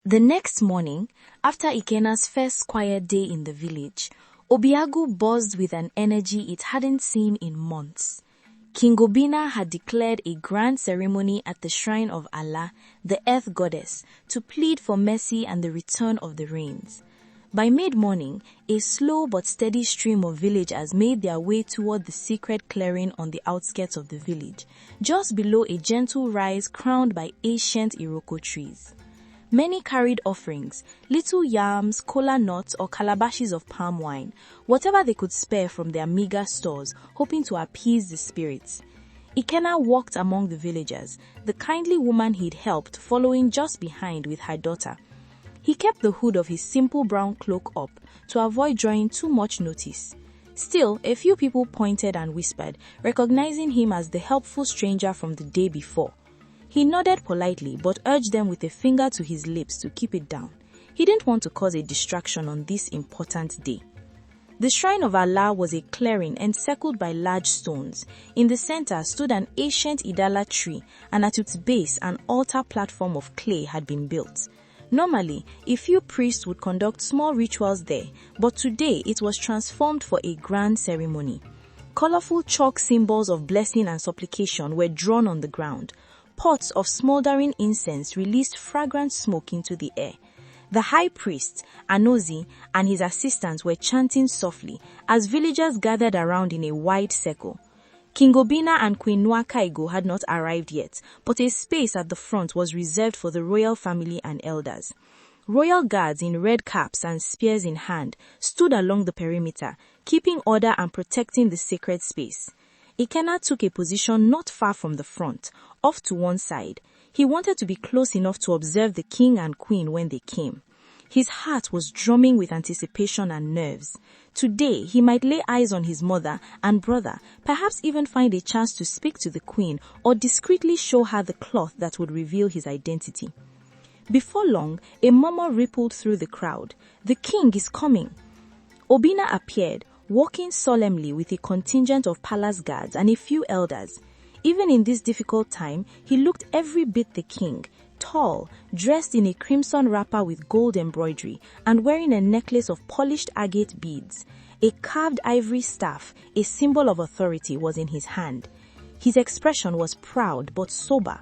The next morning, after Ikenna's first quiet day in the village, Obiagu buzzed with an energy it hadn't seen in months. King Obina had declared a grand ceremony at the shrine of Allah, the earth goddess, to plead for mercy and the return of the rains. By mid-morning, a slow but steady stream of villagers made their way toward the secret clearing on the outskirts of the village, just below a gentle rise crowned by ancient Iroko trees. Many carried offerings, little yams, kola nuts, or calabashes of palm wine, whatever they could spare from their meager stores, hoping to appease the spirits. Ikenna walked among the villagers, the kindly woman he'd helped following just behind with her daughter. He kept the hood of his simple brown cloak up to avoid drawing too much notice. Still, a few people pointed and whispered, recognizing him as the helpful stranger from the day before. He nodded politely but urged them with a finger to his lips to keep it down. He didn't want to cause a distraction on this important day. The shrine of Allah was a clearing encircled by large stones. In the center stood an ancient Idala tree, and at its base an altar platform of clay had been built. Normally, a few priests would conduct small rituals there, but today it was transformed for a grand ceremony. Colorful chalk symbols of blessing and supplication were drawn on the ground. Pots of smoldering incense released fragrant smoke into the air. The high priest, Anozi, and his assistants were chanting softly as villagers gathered around in a wide circle. King Obina and Queen Nwakaigo had not arrived yet, but a space at the front was reserved for the royal family and elders. Royal guards in red caps and spears in hand stood along the perimeter, keeping order and protecting the sacred space. Ikenna took a position not far from the front, off to one side. He wanted to be close enough to observe the king and queen when they came. His heart was drumming with anticipation and nerves. Today, he might lay eyes on his mother and brother, perhaps even find a chance to speak to the queen or discreetly show her the cloth that would reveal his identity. Before long, a murmur rippled through the crowd. The king is coming. Obina appeared, walking solemnly with a contingent of palace guards and a few elders. Even in this difficult time, he looked every bit the king, tall, dressed in a crimson wrapper with gold embroidery, and wearing a necklace of polished agate beads. A carved ivory staff, a symbol of authority, was in his hand. His expression was proud but sober.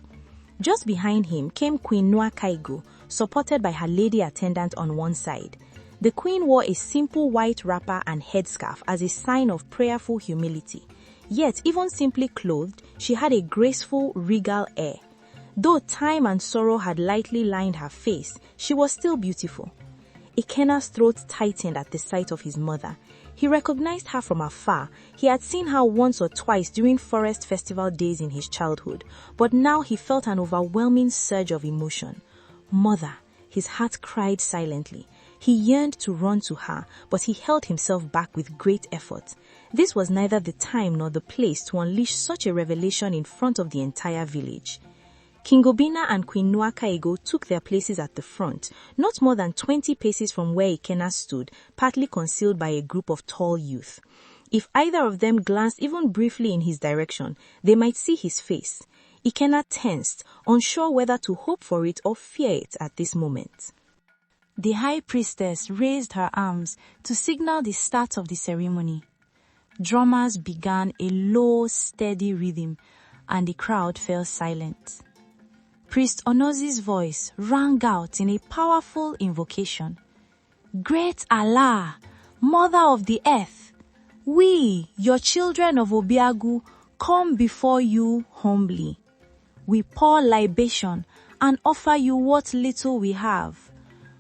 Just behind him came Queen Nwakaigo, supported by her lady attendant on one side. The queen wore a simple white wrapper and headscarf as a sign of prayerful humility. Yet, even simply clothed, she had a graceful, regal air. Though time and sorrow had lightly lined her face, she was still beautiful. Ikenna's throat tightened at the sight of his mother. He recognized her from afar. He had seen her once or twice during forest festival days in his childhood, but now he felt an overwhelming surge of emotion. Mother, his heart cried silently. He yearned to run to her, but he held himself back with great effort. This was neither the time nor the place to unleash such a revelation in front of the entire village. King Obina and Queen Nwakaigo took their places at the front, not more than 20 paces from where Ikenna stood, partly concealed by a group of tall youth. If either of them glanced even briefly in his direction, they might see his face. Ikenna tensed, unsure whether to hope for it or fear it at this moment. The high priestess raised her arms to signal the start of the ceremony. Drummers began a low, steady rhythm, and the crowd fell silent. Priest Onozi's voice rang out in a powerful invocation. Great Allah, Mother of the Earth, we, your children of Obiagu, come before you humbly. We pour libation and offer you what little we have.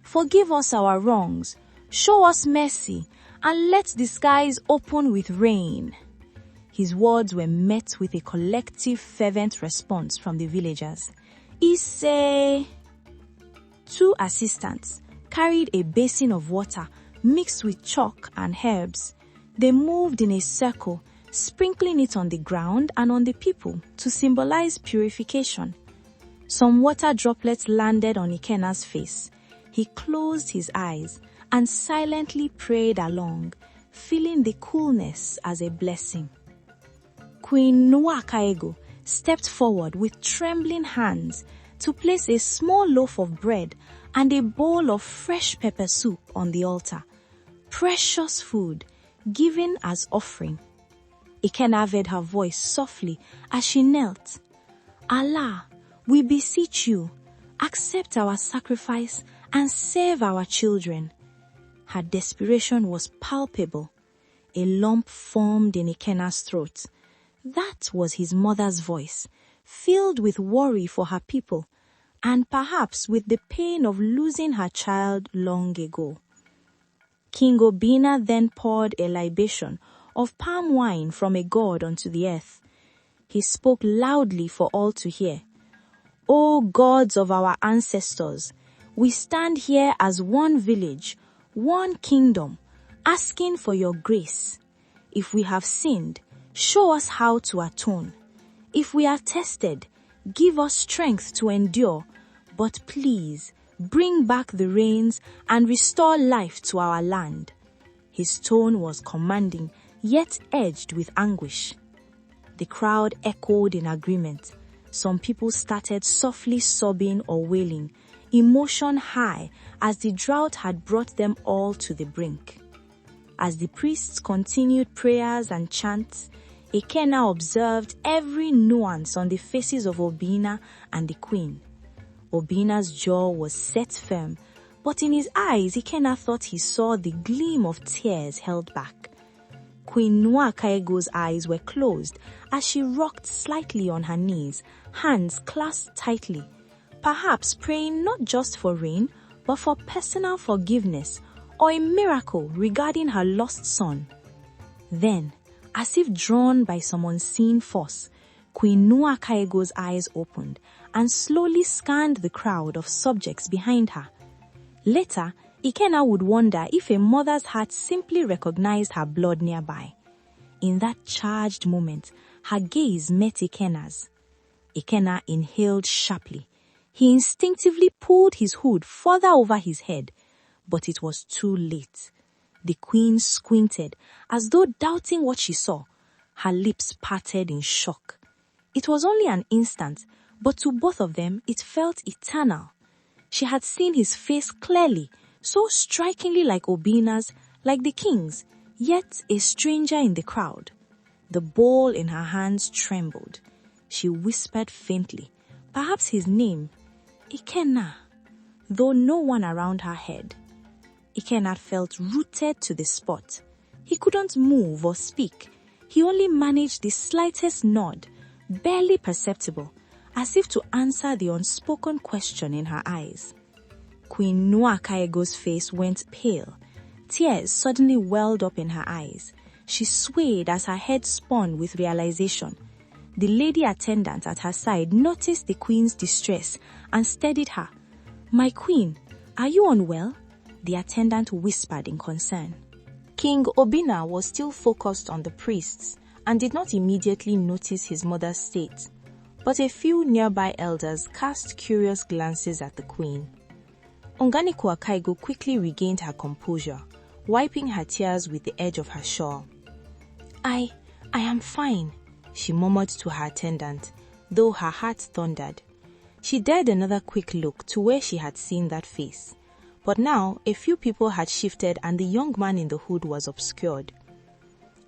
Forgive us our wrongs, show us mercy, and let the skies open with rain. His words were met with a collective fervent response from the villagers. Ise! 2 assistants carried a basin of water mixed with chalk and herbs. They moved in a circle, sprinkling it on the ground and on the people to symbolize purification. Some water droplets landed on Ikenna's face. He closed his eyes and silently prayed along, feeling the coolness as a blessing. Queen Nwakaigo stepped forward with trembling hands. to place a small loaf of bread and a bowl of fresh pepper soup on the altar. Precious food, given as offering. Ikenna heard her voice softly as she knelt. Allah, we beseech you, accept our sacrifice and save our children. Her desperation was palpable. A lump formed in Ikenna's throat. That was his mother's voice, filled with worry for her people, and perhaps with the pain of losing her child long ago. King Obina then poured a libation of palm wine from a god onto the earth. He spoke loudly for all to hear. O gods of our ancestors, we stand here as one village, one kingdom, asking for your grace. If we have sinned, show us how to atone. If we are tested, give us strength to endure, but please bring back the rains and restore life to our land. His tone was commanding, yet edged with anguish. The crowd echoed in agreement. Some people started softly sobbing or wailing, emotion high as the drought had brought them all to the brink. As the priests continued prayers and chants, Ikenna observed every nuance on the faces of Obina and the queen. Obina's jaw was set firm, but in his eyes Ikenna thought he saw the gleam of tears held back. Queen Nwakaego's eyes were closed as she rocked slightly on her knees, hands clasped tightly, perhaps praying not just for rain, but for personal forgiveness or a miracle regarding her lost son. Then, as if drawn by some unseen force, Queen Nwakaego's eyes opened and slowly scanned the crowd of subjects behind her. Later, Ikenna would wonder if a mother's heart simply recognized her blood nearby. In that charged moment, her gaze met Ikenna's. Ikenna inhaled sharply. He instinctively pulled his hood further over his head, but it was too late. The queen squinted, as though doubting what she saw. Her lips parted in shock. It was only an instant, but to both of them it felt eternal. She had seen his face clearly, so strikingly like Obina's, like the king's, yet a stranger in the crowd. The bowl in her hands trembled. She whispered faintly, perhaps his name, Ikenna, though no one around her heard. Ikenna felt rooted to the spot. He couldn't move or speak. He only managed the slightest nod, barely perceptible, as if to answer the unspoken question in her eyes. Queen Nwakaego's face went pale. Tears suddenly welled up in her eyes. She swayed as her head spun with realization. The lady attendant at her side noticed the queen's distress and steadied her. "My queen, are you unwell?" the attendant whispered in concern. King Obina was still focused on the priests and did not immediately notice his mother's state, but a few nearby elders cast curious glances at the queen. Onganiku Akaigo quickly regained her composure, wiping her tears with the edge of her shawl. I am fine," she murmured to her attendant, though her heart thundered. She dared another quick look to where she had seen that face. But now, a few people had shifted and the young man in the hood was obscured.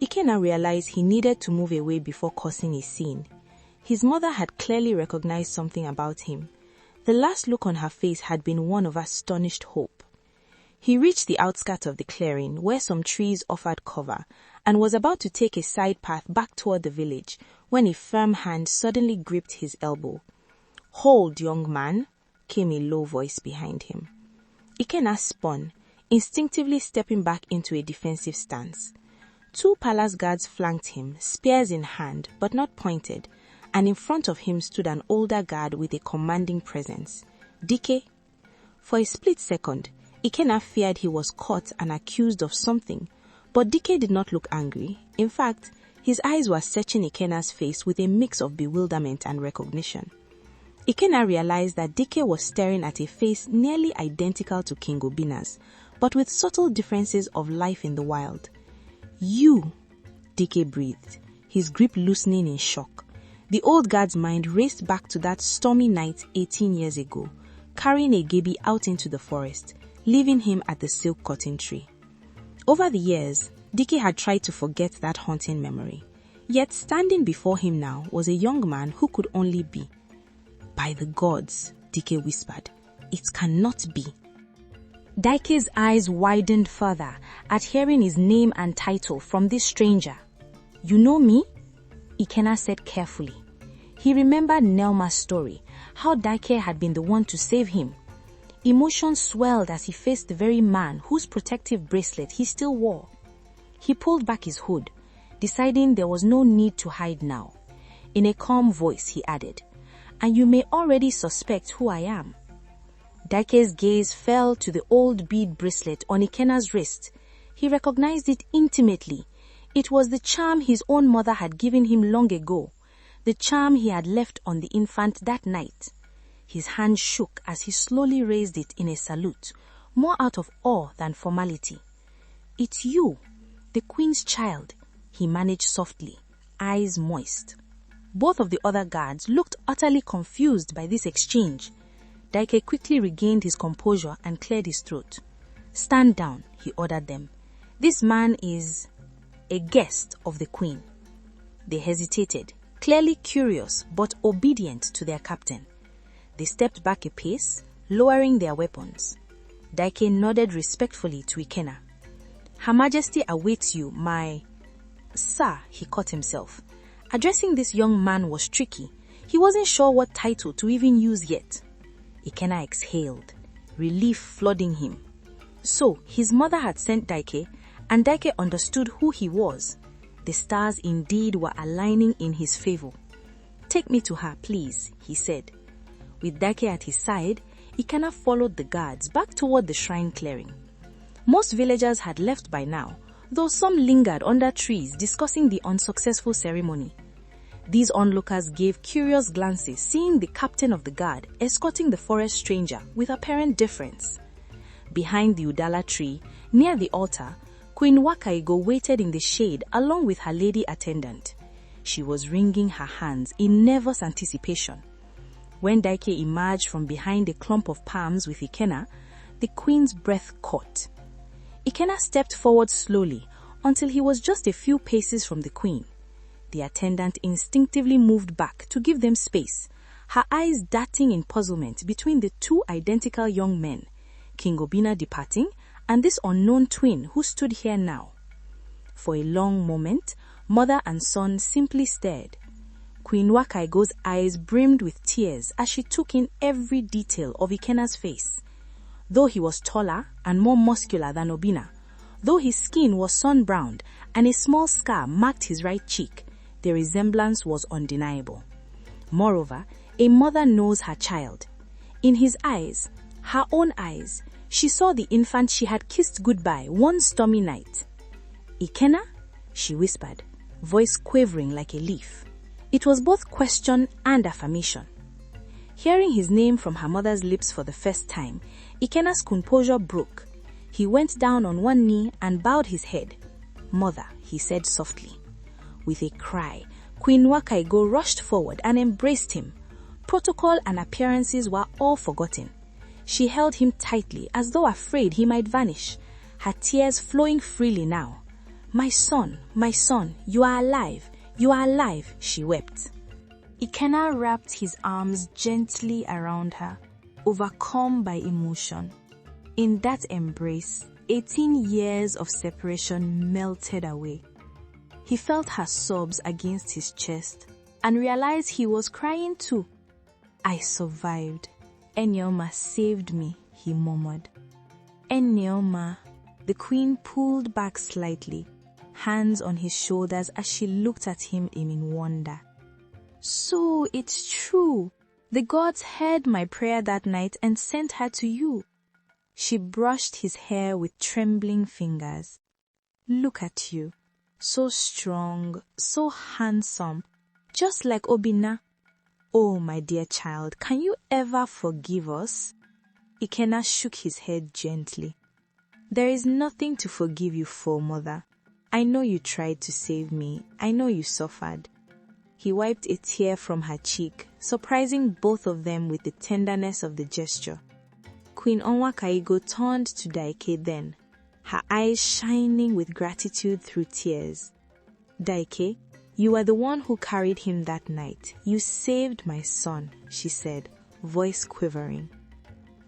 Ikenna realized he needed to move away before causing a scene. His mother had clearly recognized something about him. The last look on her face had been one of astonished hope. He reached the outskirts of the clearing, where some trees offered cover, and was about to take a side path back toward the village, when a firm hand suddenly gripped his elbow. "Hold, young man," came a low voice behind him. Ikenna spun, instinctively stepping back into a defensive stance. Two palace guards flanked him, spears in hand, but not pointed, and in front of him stood an older guard with a commanding presence. "Dike." For a split second, Ikenna feared he was caught and accused of something, but Dike did not look angry. In fact, his eyes were searching Ikenna's face with a mix of bewilderment and recognition. Ikenna realized that Dike was staring at a face nearly identical to King Obina's, but with subtle differences of life in the wild. "You," Dike breathed, his grip loosening in shock. The old guard's mind raced back to that stormy night 18 years ago, carrying Egebi out into the forest, leaving him at the silk cotton tree. Over the years, Dike had tried to forget that haunting memory. Yet standing before him now was a young man who could only be. By the gods, Dike whispered, it cannot be. Dike's eyes widened further at hearing his name and title from this stranger. You know me? Ikenna said carefully. He remembered Nelma's story, how Dike had been the one to save him. Emotion swelled as he faced the very man whose protective bracelet he still wore. He pulled back his hood, deciding there was no need to hide now. In a calm voice, he added, and you may already suspect who I am. Dike's gaze fell to the old bead bracelet on Ikenna's wrist. He recognized it intimately. It was the charm his own mother had given him long ago, the charm he had left on the infant that night. His hand shook as he slowly raised it in a salute, more out of awe than formality. It's you, the queen's child, he managed softly, eyes moist. Both of the other guards looked utterly confused by this exchange. Dike quickly regained his composure and cleared his throat. Stand down, he ordered them. This man is a guest of the queen. They hesitated, clearly curious but obedient to their captain. They stepped back a pace, lowering their weapons. Dike nodded respectfully to Ikenna. Her Majesty awaits you, my... Sir, he caught himself. Addressing this young man was tricky. He wasn't sure what title to even use yet. Ikenna exhaled, relief flooding him. So, his mother had sent Dike, and Dike understood who he was. The stars indeed were aligning in his favor. Take me to her, please, he said. With Dike at his side, Ikenna followed the guards back toward the shrine clearing. Most villagers had left by now, though some lingered under trees discussing the unsuccessful ceremony. These onlookers gave curious glances, seeing the captain of the guard escorting the forest stranger with apparent deference. Behind the Udala tree, near the altar, Queen Wakaigo waited in the shade along with her lady attendant. She was wringing her hands in nervous anticipation. When Dike emerged from behind a clump of palms with Ikenna, the queen's breath caught. Ikenna stepped forward slowly until he was just a few paces from the queen. The attendant instinctively moved back to give them space, her eyes darting in puzzlement between the two identical young men, King Obina departing and this unknown twin who stood here now. For a long moment, mother and son simply stared. Queen Wakaigo's eyes brimmed with tears as she took in every detail of Ikenna's face. Though he was taller and more muscular than Obina, though his skin was sun-browned and a small scar marked his right cheek, the resemblance was undeniable. Moreover, a mother knows her child. In his eyes, her own eyes, she saw the infant she had kissed goodbye one stormy night. Ikenna? She whispered, voice quavering like a leaf. It was both question and affirmation. Hearing his name from her mother's lips for the first time, Ikenna's composure broke. He went down on one knee and bowed his head. Mother, he said softly. With a cry, Queen Wakaigo rushed forward and embraced him. Protocol and appearances were all forgotten. She held him tightly as though afraid he might vanish, her tears flowing freely now. My son, you are alive, she wept. Ikenna wrapped his arms gently around her, overcome by emotion. In that embrace, 18 years of separation melted away. He felt her sobs against his chest and realized he was crying too. I survived. Enneoma saved me, he murmured. Enneoma. The queen pulled back slightly, hands on his shoulders as she looked at him in wonder. So it's true. The gods heard my prayer that night and sent her to you. She brushed his hair with trembling fingers. Look at you. So strong, so handsome, just like Obina. Oh, my dear child, can you ever forgive us? Ikenna shook his head gently. There is nothing to forgive you for, mother. I know you tried to save me. I know you suffered. He wiped a tear from her cheek, surprising both of them with the tenderness of the gesture. Queen Onwakaigo turned to Daike then, her eyes shining with gratitude through tears. "Daike, you are the one who carried him that night. You saved my son," she said, voice quivering.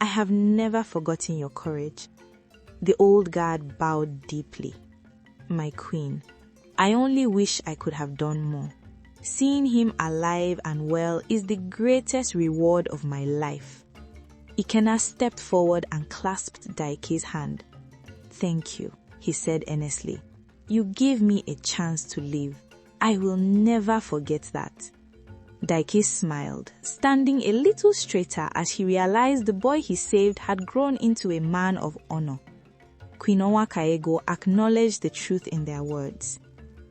"I have never forgotten your courage." The old guard bowed deeply. "My queen, I only wish I could have done more. Seeing him alive and well is the greatest reward of my life." Ikenna stepped forward and clasped Daike's hand. "Thank you," he said earnestly. "You gave me a chance to live. I will never forget that." Daike smiled, standing a little straighter as he realized the boy he saved had grown into a man of honor. Queen Onwakaigo acknowledged the truth in their words.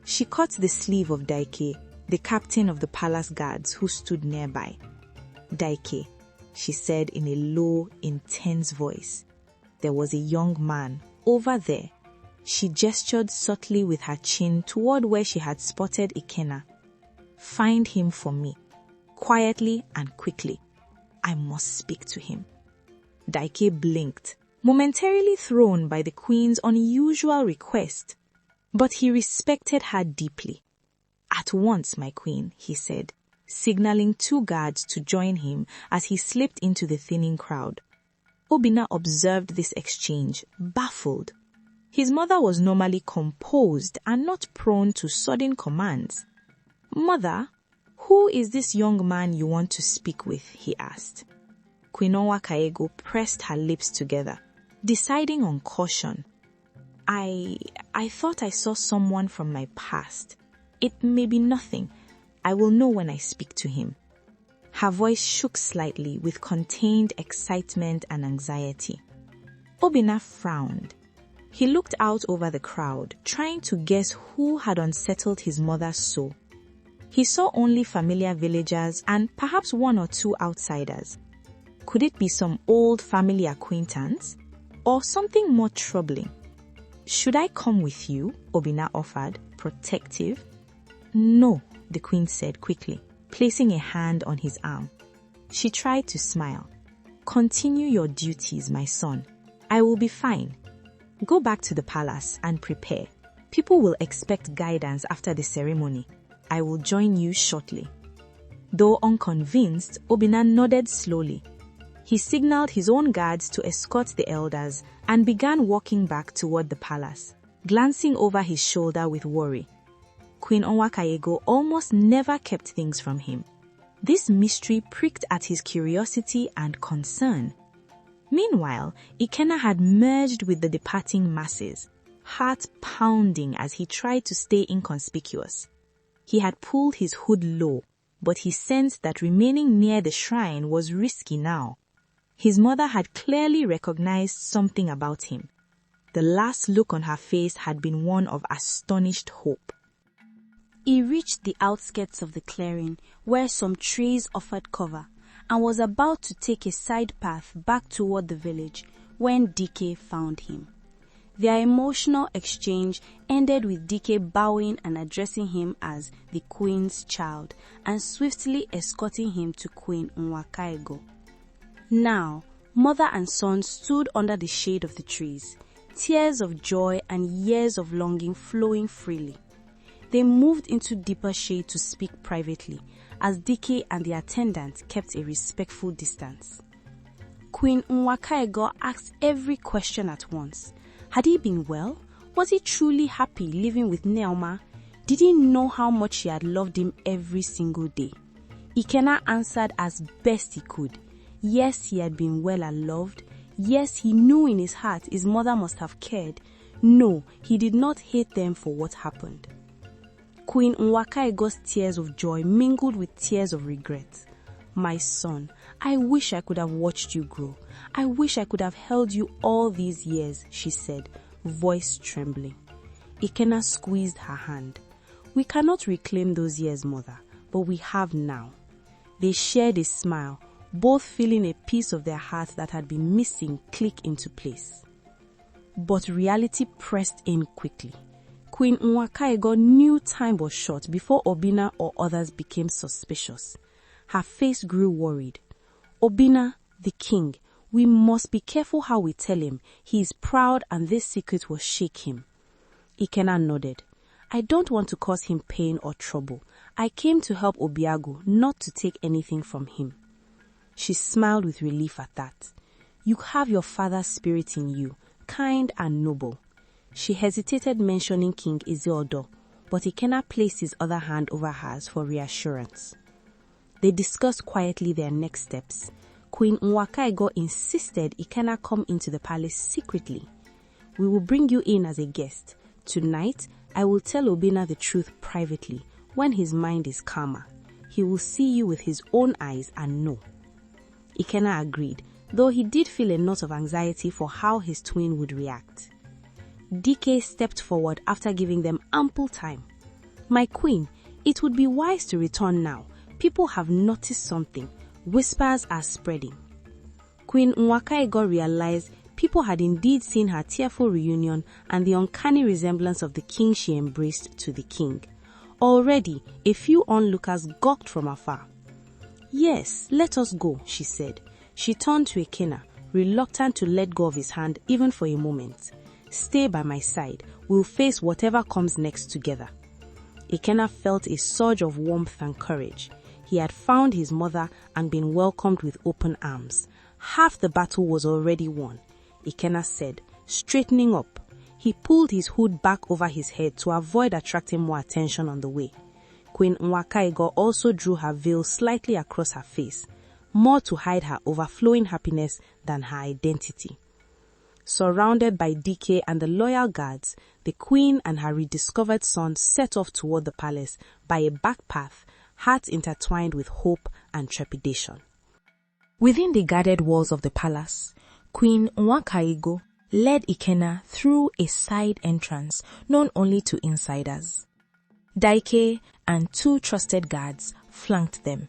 She caught the sleeve of Daike, the captain of the palace guards who stood nearby. "Daike," she said in a low, intense voice. "There was a young man over there." She gestured subtly with her chin toward where she had spotted Ikenna. "Find him for me, quietly and quickly. I must speak to him." Daike blinked, momentarily thrown by the queen's unusual request, but he respected her deeply. "At once, my queen," he said, signaling two guards to join him as he slipped into the thinning crowd. Obina observed this exchange, baffled. His mother was normally composed and not prone to sudden commands. "Mother, who is this young man you want to speak with?" he asked. Queen Onwakaigo pressed her lips together, deciding on caution. I thought I saw someone from my past. It may be nothing. I will know when I speak to him." Her voice shook slightly with contained excitement and anxiety. Obina frowned. He looked out over the crowd, trying to guess who had unsettled his mother so. He saw only familiar villagers and perhaps one or two outsiders. Could it be some old family acquaintance? Or something more troubling? "Should I come with you?" Obina offered, protective. "No," the queen said quickly, placing a hand on his arm. She tried to smile. "Continue your duties, my son. I will be fine. Go back to the palace and prepare. People will expect guidance after the ceremony. I will join you shortly." Though unconvinced, Obina nodded slowly. He signaled his own guards to escort the elders and began walking back toward the palace, glancing over his shoulder with worry. Queen Onwakaigo almost never kept things from him. This mystery pricked at his curiosity and concern. Meanwhile, Ikenna had merged with the departing masses, heart pounding as he tried to stay inconspicuous. He had pulled his hood low, but he sensed that remaining near the shrine was risky now. His mother had clearly recognized something about him. The last look on her face had been one of astonished hope. He reached the outskirts of the clearing, where some trees offered cover, and was about to take a side path back toward the village when Dike found him. Their emotional exchange ended with Dike bowing and addressing him as the queen's child and swiftly escorting him to Queen Onwakaigo. Now, mother and son stood under the shade of the trees, tears of joy and years of longing flowing freely. They moved into deeper shade to speak privately, as Dike and the attendant kept a respectful distance. Queen Onwakaigo asked every question at once. Had he been well? Was he truly happy living with Neoma? Did he know how much she had loved him every single day? Ikenna answered as best he could. Yes, he had been well and loved. Yes, he knew in his heart his mother must have cared. No, he did not hate them for what happened. Queen Onwakaigo's tears of joy mingled with tears of regret. "My son, I wish I could have watched you grow. I wish I could have held you all these years," she said, voice trembling. Ikenna squeezed her hand. "We cannot reclaim those years, mother, but we have now." They shared a smile, both feeling a piece of their heart that had been missing click into place. But reality pressed in quickly. Queen Nwakaigo knew time was short before Obina or others became suspicious. Her face grew worried. Obina, the king, we must be careful how we tell him. He is proud and this secret will shake him. Ikenna nodded. I don't want to cause him pain or trouble. I came to help Obiago, not to take anything from him. She smiled with relief at that. You have your father's spirit in you, kind and noble. She hesitated mentioning King Izeodo, but Ikenna placed his other hand over hers for reassurance. They discussed quietly their next steps. Queen Nwakaigo insisted Ikenna come into the palace secretly. We will bring you in as a guest. Tonight, I will tell Obina the truth privately. When his mind is calmer, he will see you with his own eyes and know. Ikenna agreed, though he did feel a knot of anxiety for how his twin would react. DK stepped forward after giving them ample time. My queen, it would be wise to return now. People have noticed something. Whispers are spreading. Queen Nwakaigo realized people had indeed seen her tearful reunion and the uncanny resemblance of the king she embraced to the king. Already, a few onlookers gawked from afar. Yes, let us go, she said. She turned to Ikenna, reluctant to let go of his hand even for a moment. Stay by my side. We'll face whatever comes next together. Ikenna felt a surge of warmth and courage. He had found his mother and been welcomed with open arms. Half the battle was already won, Ikenna said, straightening up. He pulled his hood back over his head to avoid attracting more attention on the way. Queen Nwakaigo also drew her veil slightly across her face, more to hide her overflowing happiness than her identity. Surrounded by DK and the loyal guards, the queen and her rediscovered son set off toward the palace by a back path, hearts intertwined with hope and trepidation. Within the guarded walls of the palace, Queen Nwakaigo led Ikenna through a side entrance known only to insiders. Daike and 2 trusted guards flanked them.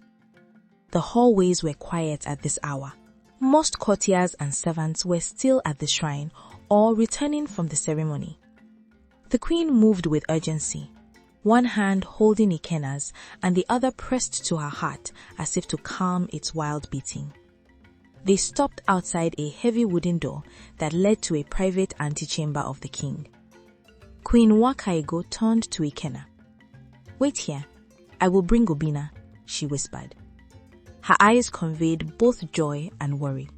The hallways were quiet at this hour. Most courtiers and servants were still at the shrine or returning from the ceremony. The queen moved with urgency, one hand holding Ikenna's and the other pressed to her heart as if to calm its wild beating. They stopped outside a heavy wooden door that led to a private antechamber of the king. Queen Nwakaigo turned to Ikenna. Wait here, I will bring Obina, she whispered. Her eyes conveyed both joy and worry.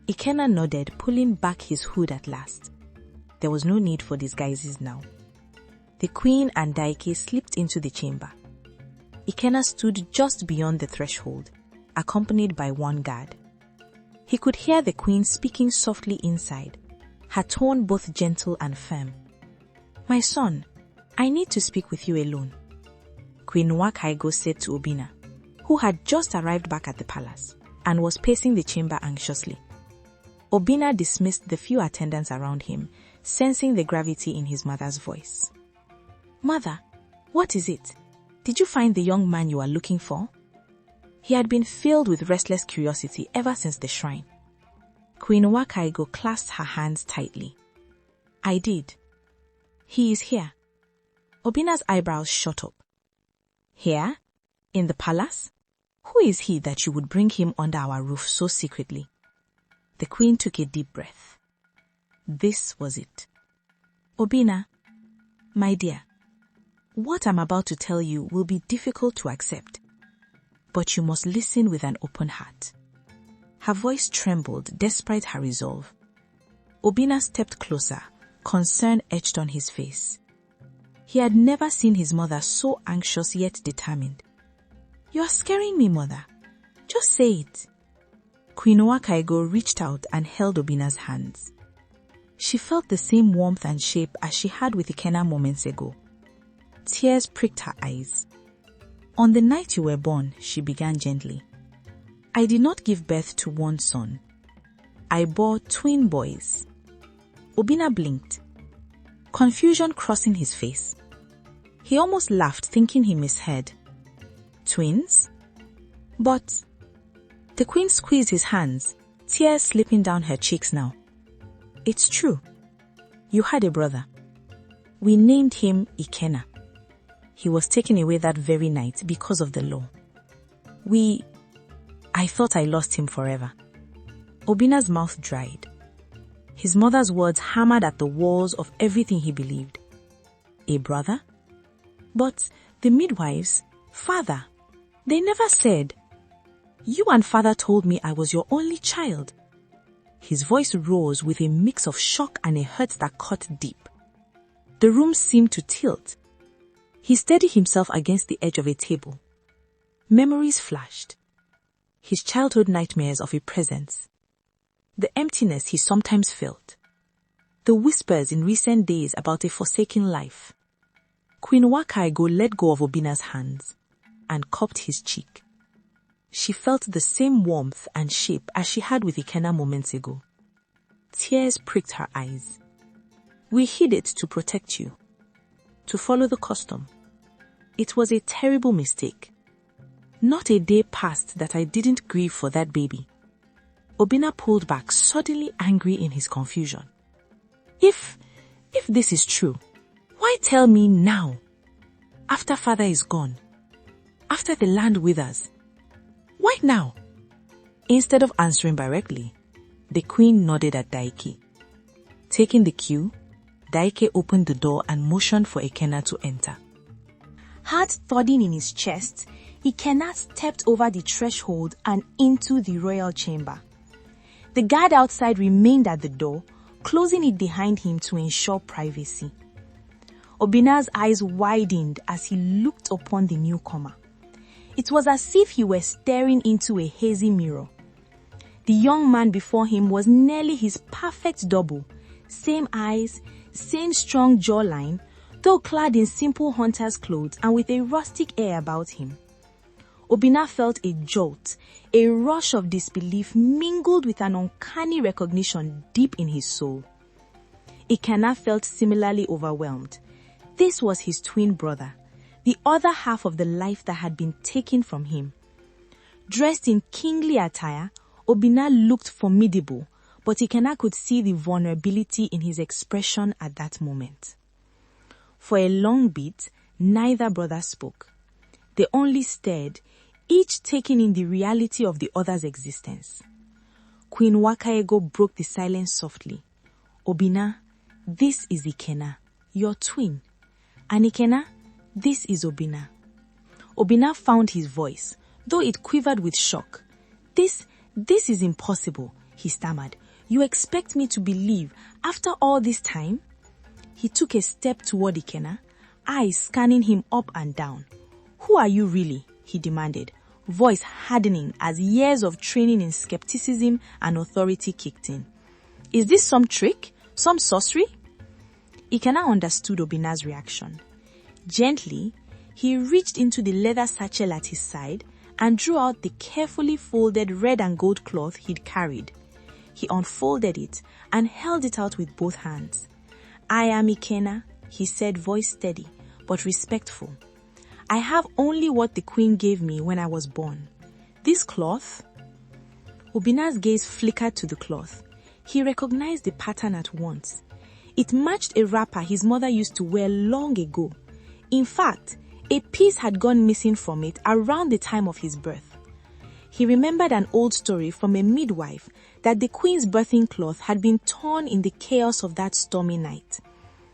Ikenna nodded, pulling back his hood at last. There was no need for disguises now. The queen and Daike slipped into the chamber. Ikenna stood just beyond the threshold, accompanied by 1 guard. He could hear the queen speaking softly inside, her tone both gentle and firm. My son, I need to speak with you alone, Queen Nwakaigo said to Obina, who had just arrived back at the palace and was pacing the chamber anxiously. Obina dismissed the few attendants around him, sensing the gravity in his mother's voice. Mother, what is it? Did you find the young man you are looking for? He had been filled with restless curiosity ever since the shrine. Queen Nwakaigo clasped her hands tightly. I did. He is here. Obina's eyebrows shot up. Here? In the palace? Who is he that you would bring him under our roof so secretly? The queen took a deep breath. This was it. Obina, my dear, what I'm about to tell you will be difficult to accept, but you must listen with an open heart. Her voice trembled despite her resolve. Obina stepped closer, concern etched on his face. He had never seen his mother so anxious yet determined. You are scaring me, mother. Just say it. Queen Nwakaigo reached out and held Obina's hands. She felt the same warmth and shape as she had with Ikenna moments ago. Tears pricked her eyes. On the night you were born, she began gently, I did not give birth to 1 son. I bore twin boys. Obina blinked, confusion crossing his face. He almost laughed, thinking he misheard. Twins? But... The queen squeezed his hands, tears slipping down her cheeks now. It's true. You had a brother. We named him Ikenna. He was taken away that very night because of the law. I thought I lost him forever. Obina's mouth dried. His mother's words hammered at the walls of everything he believed. A brother? But the midwives, father, they never said, "You and father told me I was your only child." His voice rose with a mix of shock and a hurt that cut deep. The room seemed to tilt. He steadied himself against the edge of a table. Memories flashed. His childhood nightmares of a presence. The emptiness he sometimes felt. The whispers in recent days about a forsaken life. Queen Wakaigo let go of Obina's hands and cupped his cheek. She felt the same warmth and shape as she had with Ikenna moments ago. Tears pricked her eyes. "We hid it to protect you, to follow the custom. It was a terrible mistake. Not a day passed that I didn't grieve for that baby." Obina pulled back, suddenly angry in his confusion. If this is true, why tell me now? After father is gone? After the land withers? Why now? Instead of answering directly, the queen nodded at Daiki. Taking the cue, Daiki opened the door and motioned for Ikenna to enter. Heart thudding in his chest, Ikenna stepped over the threshold and into the royal chamber. The guard outside remained at the door, closing it behind him to ensure privacy. Obina's eyes widened as he looked upon the newcomer. It was as if he were staring into a hazy mirror. The young man before him was nearly his perfect double. Same eyes, same strong jawline, though clad in simple hunter's clothes and with a rustic air about him. Obina felt a jolt, a rush of disbelief mingled with an uncanny recognition deep in his soul. Ikenna felt similarly overwhelmed. This was his twin brother, the other half of the life that had been taken from him. Dressed in kingly attire, Obina looked formidable, but Ikenna could see the vulnerability in his expression at that moment. For a long bit, neither brother spoke. They only stared, each taking in the reality of the other's existence. Queen Wakaigo broke the silence softly. "Obina, this is Ikenna, your twin. And Ikenna, this is Obina." Obina found his voice, though it quivered with shock. This is impossible," he stammered. "You expect me to believe after all this time?" He took a step toward Ikenna, eyes scanning him up and down. "Who are you really?" he demanded, voice hardening as years of training in skepticism and authority kicked in. "Is this some trick? Some sorcery?" Ikenna understood Obina's reaction. Gently, he reached into the leather satchel at his side and drew out the carefully folded red and gold cloth he'd carried. He unfolded it and held it out with both hands. "I am Ikenna," he said, voice steady but respectful. "I have only what the queen gave me when I was born. This cloth..." Obina's gaze flickered to the cloth. He recognized the pattern at once. It matched a wrapper his mother used to wear long ago. In fact, a piece had gone missing from it around the time of his birth. He remembered an old story from a midwife that the queen's birthing cloth had been torn in the chaos of that stormy night.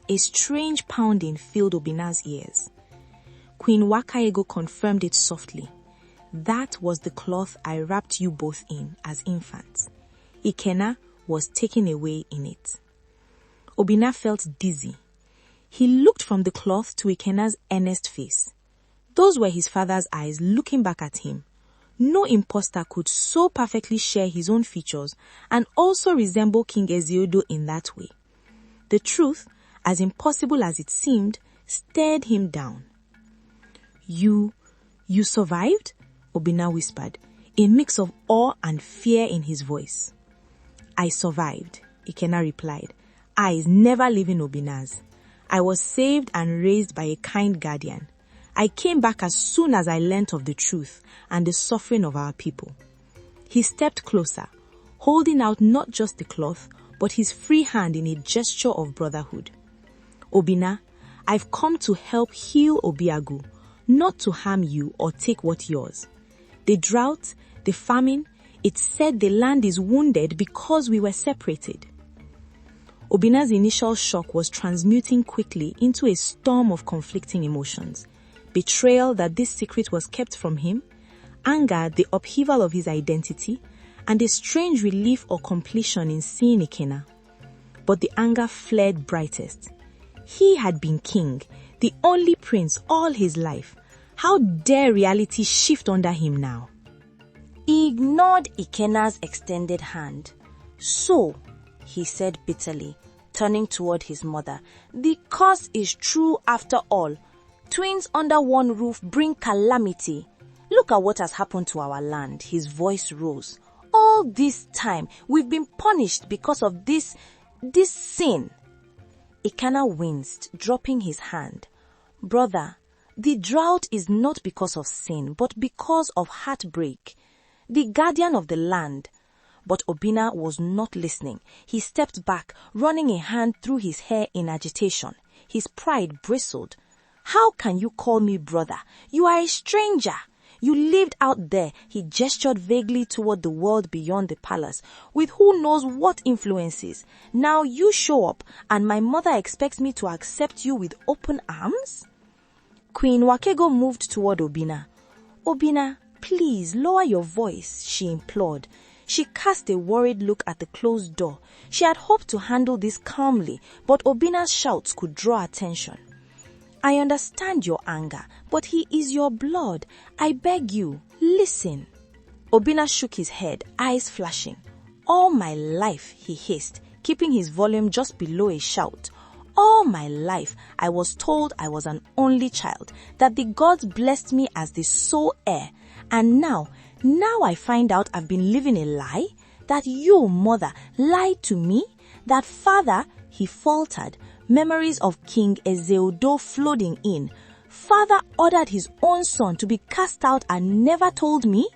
A strange pounding filled Obina's ears. Queen Wakaigo confirmed it softly. "That was the cloth I wrapped you both in as infants. Ikenna was taken away in it." Obina felt dizzy. He looked from the cloth to Ikenna's earnest face. Those were his father's eyes looking back at him. No imposter could so perfectly share his own features and also resemble King Ezeudu in that way. The truth, as impossible as it seemed, stared him down. You survived?" Obina whispered, a mix of awe and fear in his voice. "I survived," Ikenna replied, eyes never leaving Obina's. "I was saved and raised by a kind guardian. I came back as soon as I learnt of the truth and the suffering of our people." He stepped closer, holding out not just the cloth, but his free hand in a gesture of brotherhood. "Obina, I've come to help heal Obiagu, not to harm you or take what's yours. The drought, the famine, it said the land is wounded because we were separated. Obina's initial shock was transmuting quickly into a storm of conflicting emotions. Betrayal that this secret was kept from him, anger at the upheaval of his identity, and a strange relief or completion in seeing Ikenna. But the anger flared brightest. He had been king, the only prince all his life. How dare reality shift under him now? He ignored Ikenna's extended hand. So, he said bitterly, turning toward his mother, the curse is true after all. Twins under one roof bring calamity. Look at what has happened to our land. His voice rose. All this time, we've been punished because of this sin. Ikenna winced, dropping his hand. Brother, the drought is not because of sin, but because of heartbreak. The guardian of the land. But Obina was not listening. He stepped back, running a hand through his hair in agitation. His pride bristled. How can you call me brother? You are a stranger. You lived out there, he gestured vaguely toward the world beyond the palace, with who knows what influences. Now you show up, and my mother expects me to accept you with open arms? Queen Wakego moved toward Obina. Obina, please lower your voice, she implored. She cast a worried look at the closed door. She had hoped to handle this calmly, but Obina's shouts could draw attention. I understand your anger, but he is your blood. I beg you, listen. Obina shook his head, eyes flashing. All my life, he hissed, keeping his volume just below a shout. All my life, I was told I was an only child, that the gods blessed me as the sole heir. And now I find out I've been living a lie? That you, mother, lied to me? That father, he faltered, memories of King Ezeodo flooding in. Father ordered his own son to be cast out and never told me?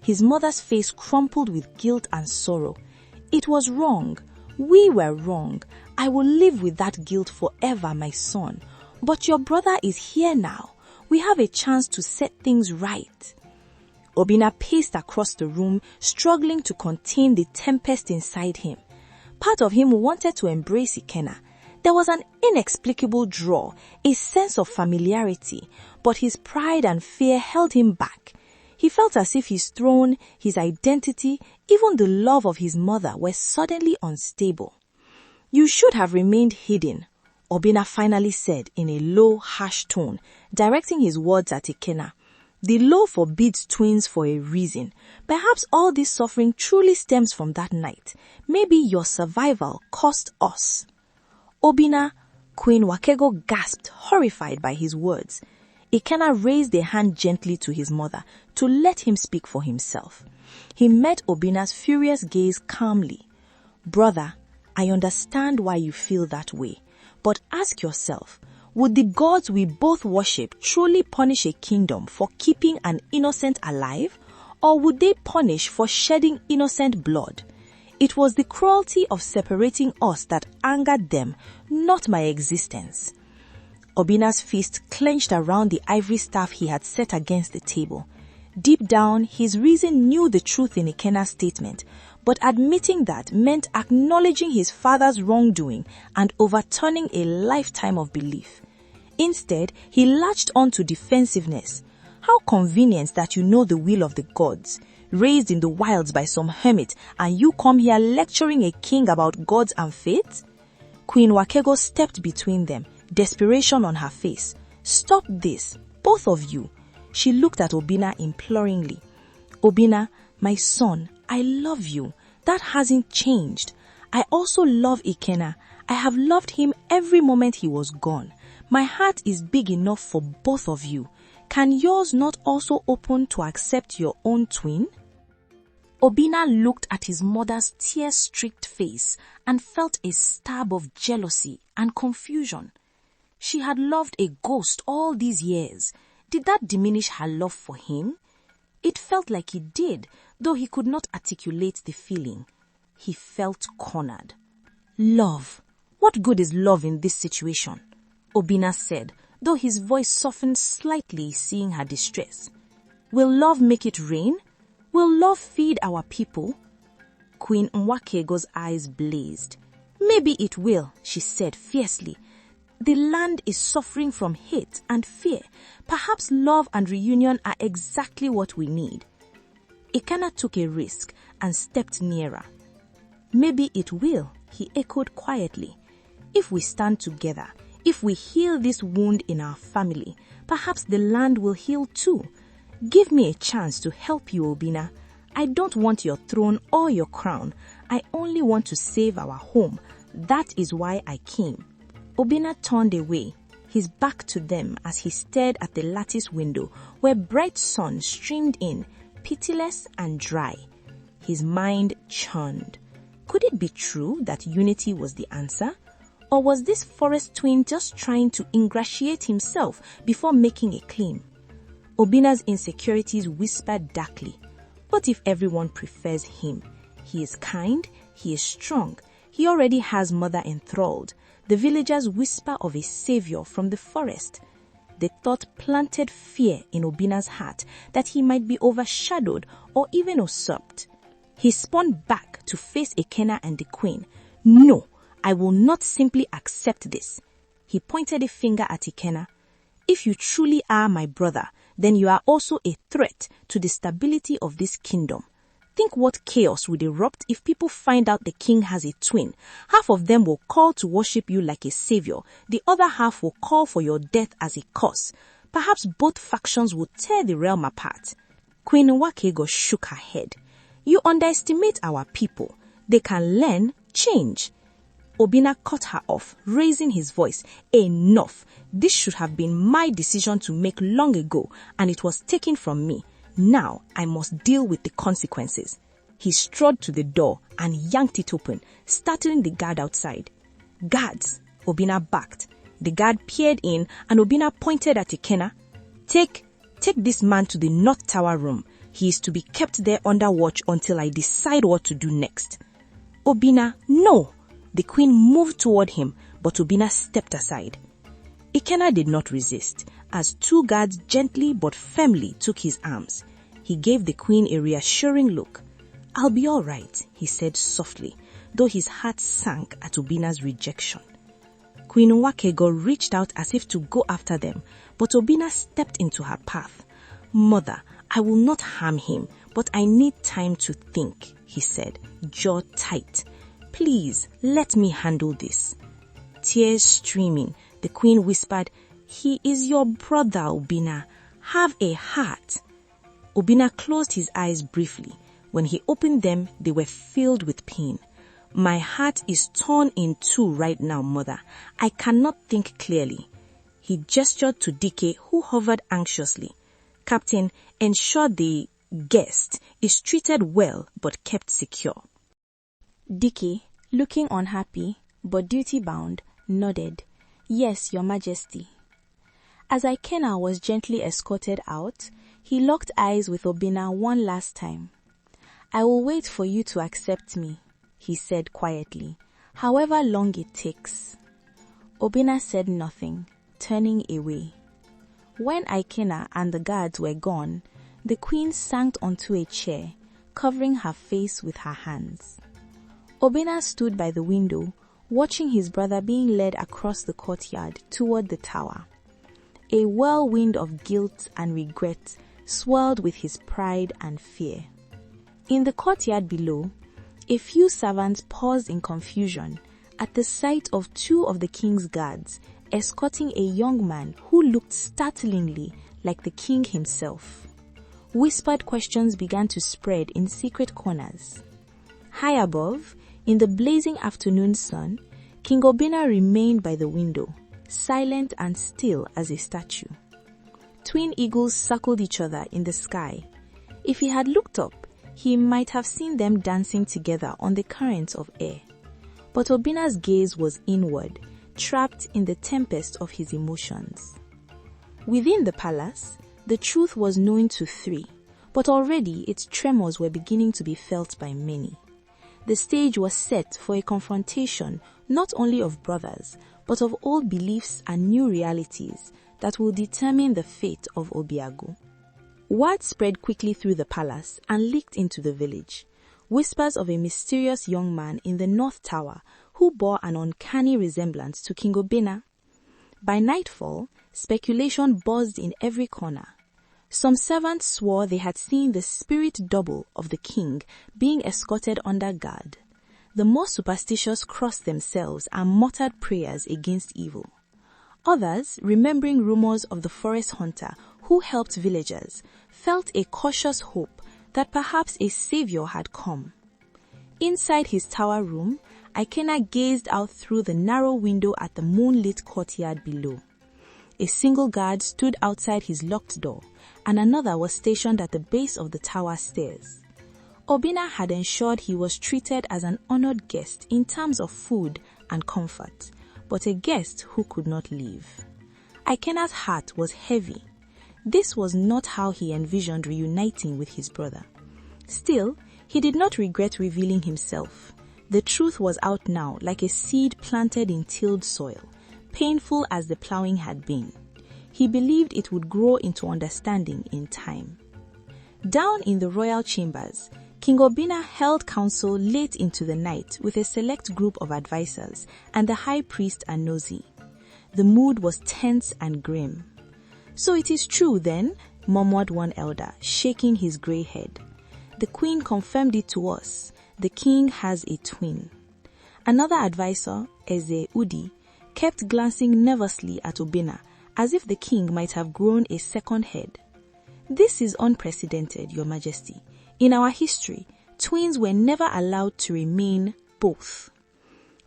His mother's face crumpled with guilt and sorrow. It was wrong. We were wrong. I will live with that guilt forever, my son. But your brother is here now. We have a chance to set things right. Obina paced across the room, struggling to contain the tempest inside him. Part of him wanted to embrace Ikenna. There was an inexplicable draw, a sense of familiarity, but his pride and fear held him back. He felt as if his throne, his identity, even the love of his mother were suddenly unstable. You should have remained hidden, Obina finally said in a low, harsh tone, directing his words at Ikenna. The law forbids twins for a reason. Perhaps all this suffering truly stems from that night. Maybe your survival cost us. Obina, Queen Wakego gasped, horrified by his words. Ikenna raised a hand gently to his mother to let him speak for himself. He met Obina's furious gaze calmly. Brother, I understand why you feel that way, but ask yourself, would the gods we both worship truly punish a kingdom for keeping an innocent alive, or would they punish for shedding innocent blood? It was the cruelty of separating us that angered them, not my existence. Obina's fist clenched around the ivory staff he had set against the table. Deep down, his reason knew the truth in Ikenna's statement, but admitting that meant acknowledging his father's wrongdoing and overturning a lifetime of belief. Instead, he latched on to defensiveness. How convenient that you know the will of the gods. Raised in the wilds by some hermit, and you come here lecturing a king about gods and fate? Queen Wakego stepped between them, desperation on her face. Stop this, both of you. She looked at Obina imploringly. Obina, my son, I love you. That hasn't changed. I also love Ikenna. I have loved him every moment he was gone. My heart is big enough for both of you. Can yours not also open to accept your own twin? Obina looked at his mother's tear-streaked face and felt a stab of jealousy and confusion. She had loved a ghost all these years. Did that diminish her love for him? It felt like it did, though he could not articulate the feeling. He felt cornered. Love. What good is love in this situation? Obina said, though his voice softened slightly seeing her distress. Will love make it rain? Will love feed our people? Queen Nwakego's eyes blazed. Maybe it will, she said fiercely. The land is suffering from hate and fear. Perhaps love and reunion are exactly what we need. Ikenna took a risk and stepped nearer. Maybe it will, he echoed quietly. If we stand together, if we heal this wound in our family, perhaps the land will heal too. Give me a chance to help you, Obina. I don't want your throne or your crown. I only want to save our home. That is why I came. Obina turned away, his back to them as he stared at the lattice window where bright sun streamed in, pitiless and dry. His mind churned. Could it be true that unity was the answer? Or was this forest twin just trying to ingratiate himself before making a claim? Obina's insecurities whispered darkly. What if everyone prefers him? He is kind, he is strong, he already has mother enthralled. The villagers whisper of a savior from the forest. The thought planted fear in Obina's heart that he might be overshadowed or even usurped. He spun back to face Ikenna and the queen. No, I will not simply accept this. He pointed a finger at Ikenna. If you truly are my brother, then you are also a threat to the stability of this kingdom. Think what chaos would erupt if people find out the king has a twin. Half of them will call to worship you like a savior. The other half will call for your death as a curse. Perhaps both factions will tear the realm apart. Queen Nwakego shook her head. You underestimate our people. They can learn, change. Obina cut her off, raising his voice. Enough. This should have been my decision to make long ago, and it was taken from me. Now I must deal with the consequences. He strode to the door and yanked it open, startling the guard outside. Guards, Obina barked. The guard peered in and Obina pointed at Ikenna. Take this man to the North Tower room. He is to be kept there under watch until I decide what to do next. Obina, no! The queen moved toward him, but Obina stepped aside. Ikenna did not resist, as two guards gently but firmly took his arms. He gave the queen a reassuring look. I'll be all right, he said softly, though his heart sank at Obina's rejection. Queen Nwakego reached out as if to go after them, but Obina stepped into her path. Mother, I will not harm him, but I need time to think, he said, jaw tight. Please, let me handle this. Tears streaming, the queen whispered, He is your brother, Obina. Have a heart. Obina closed his eyes briefly. When he opened them, they were filled with pain. My heart is torn in two right now, mother. I cannot think clearly. He gestured to Dike, who hovered anxiously. Captain, ensure the guest is treated well but kept secure. Dike, looking unhappy but duty-bound, nodded. Yes, Your Majesty. As Ikenna was gently escorted out, he locked eyes with Obina one last time. I will wait for you to accept me, he said quietly, however long it takes. Obina said nothing, turning away. When Ikenna and the guards were gone, the queen sank onto a chair, covering her face with her hands. Obina stood by the window, watching his brother being led across the courtyard toward the tower. A whirlwind of guilt and regret swirled with his pride and fear. In the courtyard below, a few servants paused in confusion at the sight of two of the king's guards escorting a young man who looked startlingly like the king himself. Whispered questions began to spread in secret corners. High above, in the blazing afternoon sun, King Obina remained by the window, silent and still as a statue. Twin eagles circled each other in the sky. If he had looked up, he might have seen them dancing together on the currents of air. But Obina's gaze was inward, trapped in the tempest of his emotions. Within the palace, the truth was known to three, but already its tremors were beginning to be felt by many. The stage was set for a confrontation not only of brothers, but of old beliefs and new realities that will determine the fate of Obiagu. Word spread quickly through the palace and leaked into the village. Whispers of a mysterious young man in the North Tower who bore an uncanny resemblance to King Obina. By nightfall, speculation buzzed in every corner. Some servants swore they had seen the spirit double of the king being escorted under guard. The more superstitious crossed themselves and muttered prayers against evil. Others, remembering rumors of the forest hunter who helped villagers, felt a cautious hope that perhaps a savior had come. Inside his tower room, Ikenna gazed out through the narrow window at the moonlit courtyard below. A single guard stood outside his locked door, and another was stationed at the base of the tower stairs. Obina had ensured he was treated as an honored guest in terms of food and comfort, but a guest who could not leave. Ikenna's heart was heavy. This was not how he envisioned reuniting with his brother. Still, he did not regret revealing himself. The truth was out now like a seed planted in tilled soil, painful as the plowing had been. He believed it would grow into understanding in time. Down in the royal chambers, King Obina held council late into the night with a select group of advisors and the high priest Anozi. The mood was tense and grim. "So it is true then," murmured one elder, shaking his grey head. "The queen confirmed it to us. The king has a twin." Another advisor, Eze Udi, kept glancing nervously at Obina, as if the king might have grown a second head. "This is unprecedented, Your Majesty. In our history, twins were never allowed to remain both."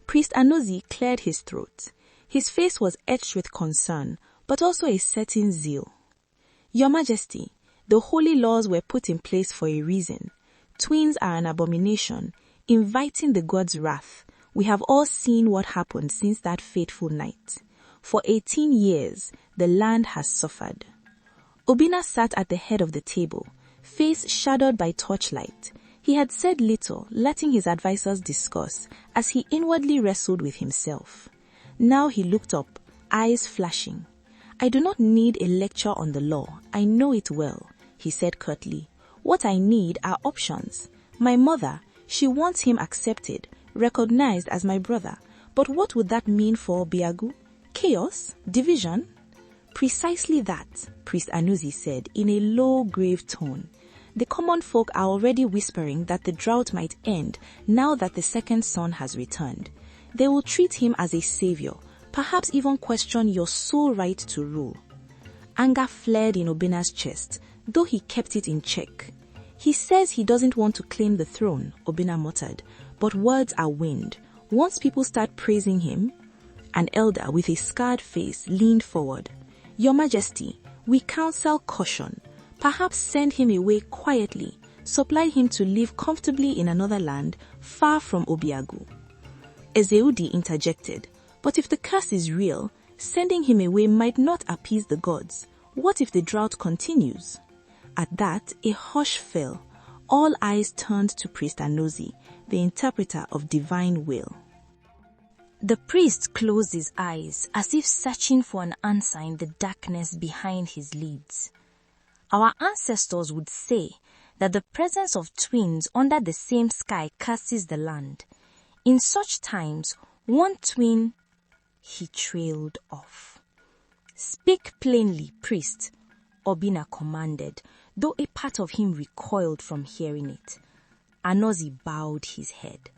Priest Anozi cleared his throat. His face was etched with concern, but also a certain zeal. "Your Majesty, the holy laws were put in place for a reason. Twins are an abomination, inviting the gods' wrath. We have all seen what happened since that fateful night. For 18 years, the land has suffered." Obina sat at the head of the table, face shadowed by torchlight. He had said little, letting his advisors discuss, as he inwardly wrestled with himself. Now he looked up, eyes flashing. "I do not need a lecture on the law. I know it well," he said curtly. "What I need are options. My mother, she wants him accepted, recognized as my brother. But what would that mean for Obiagu? Chaos? Division?" "Precisely that," Priest Anuzi said in a low, grave tone. "The common folk are already whispering that the drought might end now that the second son has returned. They will treat him as a savior, perhaps even question your sole right to rule." Anger flared in Obina's chest, though he kept it in check. "He says he doesn't want to claim the throne," Obina muttered, "but words are wind. Once people start praising him..." An elder with a scarred face leaned forward. "Your Majesty, we counsel caution. Perhaps send him away quietly, supply him to live comfortably in another land, far from Obiagu." Ezeudi interjected, "But if the curse is real, sending him away might not appease the gods. What if the drought continues?" At that, a hush fell. All eyes turned to Priest Anozi, the interpreter of divine will. The priest closed his eyes as if searching for an answer in the darkness behind his lids. Our ancestors would say that the presence of twins under the same sky curses the land. In such times, one twin... He trailed off. "Speak plainly, priest," Obina commanded, though a part of him recoiled from hearing it. Anozi bowed his head.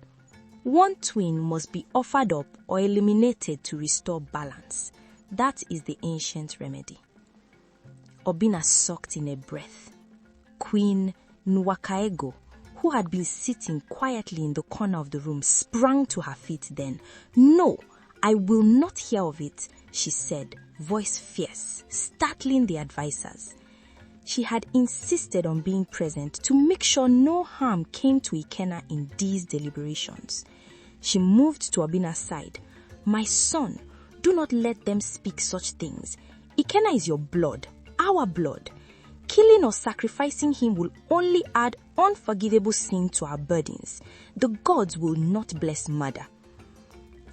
"One twin must be offered up or eliminated to restore balance. That is the ancient remedy." Obina sucked in a breath. Queen Nwakaego, who had been sitting quietly in the corner of the room, sprang to her feet then. "No, I will not hear of it," she said, voice fierce, startling the advisors. She had insisted on being present to make sure no harm came to Ikenna in these deliberations. She moved to Obina's side. "My son, do not let them speak such things. Ikenna is your blood, our blood. Killing or sacrificing him will only add unforgivable sin to our burdens. The gods will not bless murder."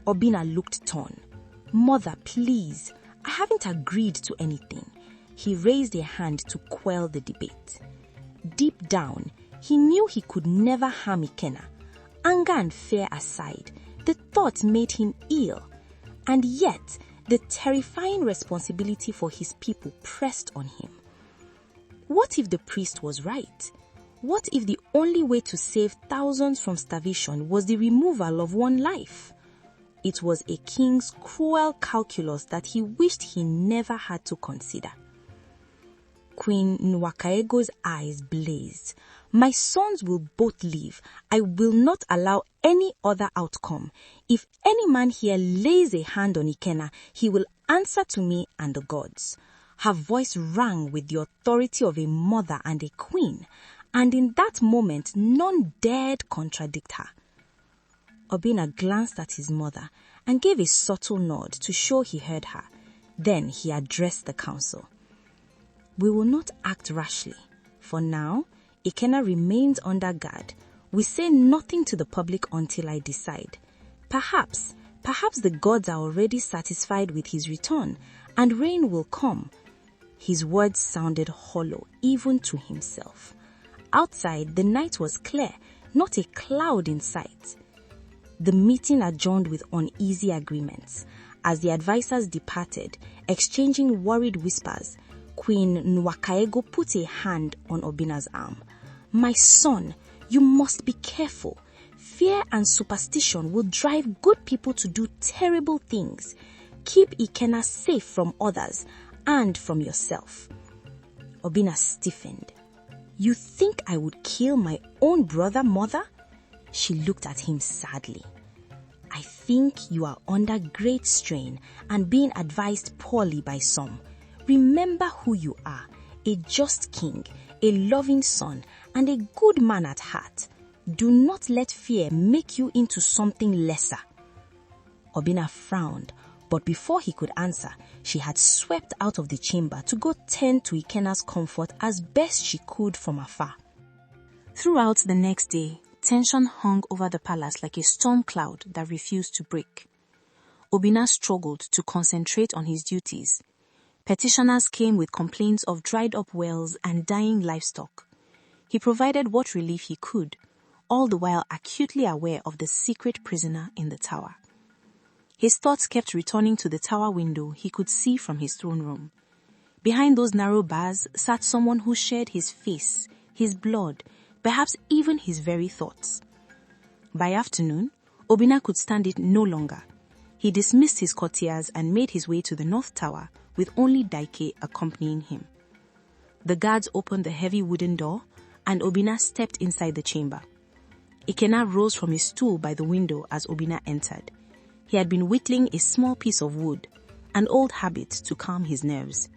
Obina looked torn. Mother, please, I haven't agreed to anything. He raised a hand to quell the debate. Deep down, he knew he could never harm Ikenna. Anger and fear aside, the thought made him ill. And yet, the terrifying responsibility for his people pressed on him. What if the priest was right? What if the only way to save thousands from starvation was the removal of one life? It was a king's cruel calculus that he wished he never had to consider. Queen Nwakaego's eyes blazed. My sons will both live. I will not allow any other outcome. If any man here lays a hand on Ikenna, he will answer to me and the gods. Her voice rang with the authority of a mother and a queen, and in that moment none dared contradict her. Obina glanced at his mother and gave a subtle nod to show he heard her. Then he addressed the council. We will not act rashly. For now, Ikenna remains under guard. We say nothing to the public until I decide. Perhaps the gods are already satisfied with his return, and rain will come. His words sounded hollow, even to himself. Outside, the night was clear, not a cloud in sight. The meeting adjourned with uneasy agreements. As the advisers departed, exchanging worried whispers, Queen Nwakaego put a hand on Obina's arm. My son, you must be careful. Fear and superstition will drive good people to do terrible things. Keep Ikenna safe from others and from yourself. Obina stiffened. You think I would kill my own brother, mother? She looked at him sadly. I think you are under great strain and being advised poorly by some. Remember who you are, a just king, a loving son, and a good man at heart. Do not let fear make you into something lesser. Obina frowned, but before he could answer, she had swept out of the chamber to go tend to Ikenna's comfort as best she could from afar. Throughout the next day, tension hung over the palace like a storm cloud that refused to break. Obina struggled to concentrate on his duties. Petitioners came with complaints of dried-up wells and dying livestock. He provided what relief he could, all the while acutely aware of the secret prisoner in the tower. His thoughts kept returning to the tower window he could see from his throne room. Behind those narrow bars sat someone who shared his face, his blood, perhaps even his very thoughts. By afternoon, Obina could stand it no longer. He dismissed his courtiers and made his way to the North Tower, with only Daike accompanying him. The guards opened the heavy wooden door, and Obina stepped inside the chamber. Ikenna rose from his stool by the window as Obina entered. He had been whittling a small piece of wood, an old habit to calm his nerves.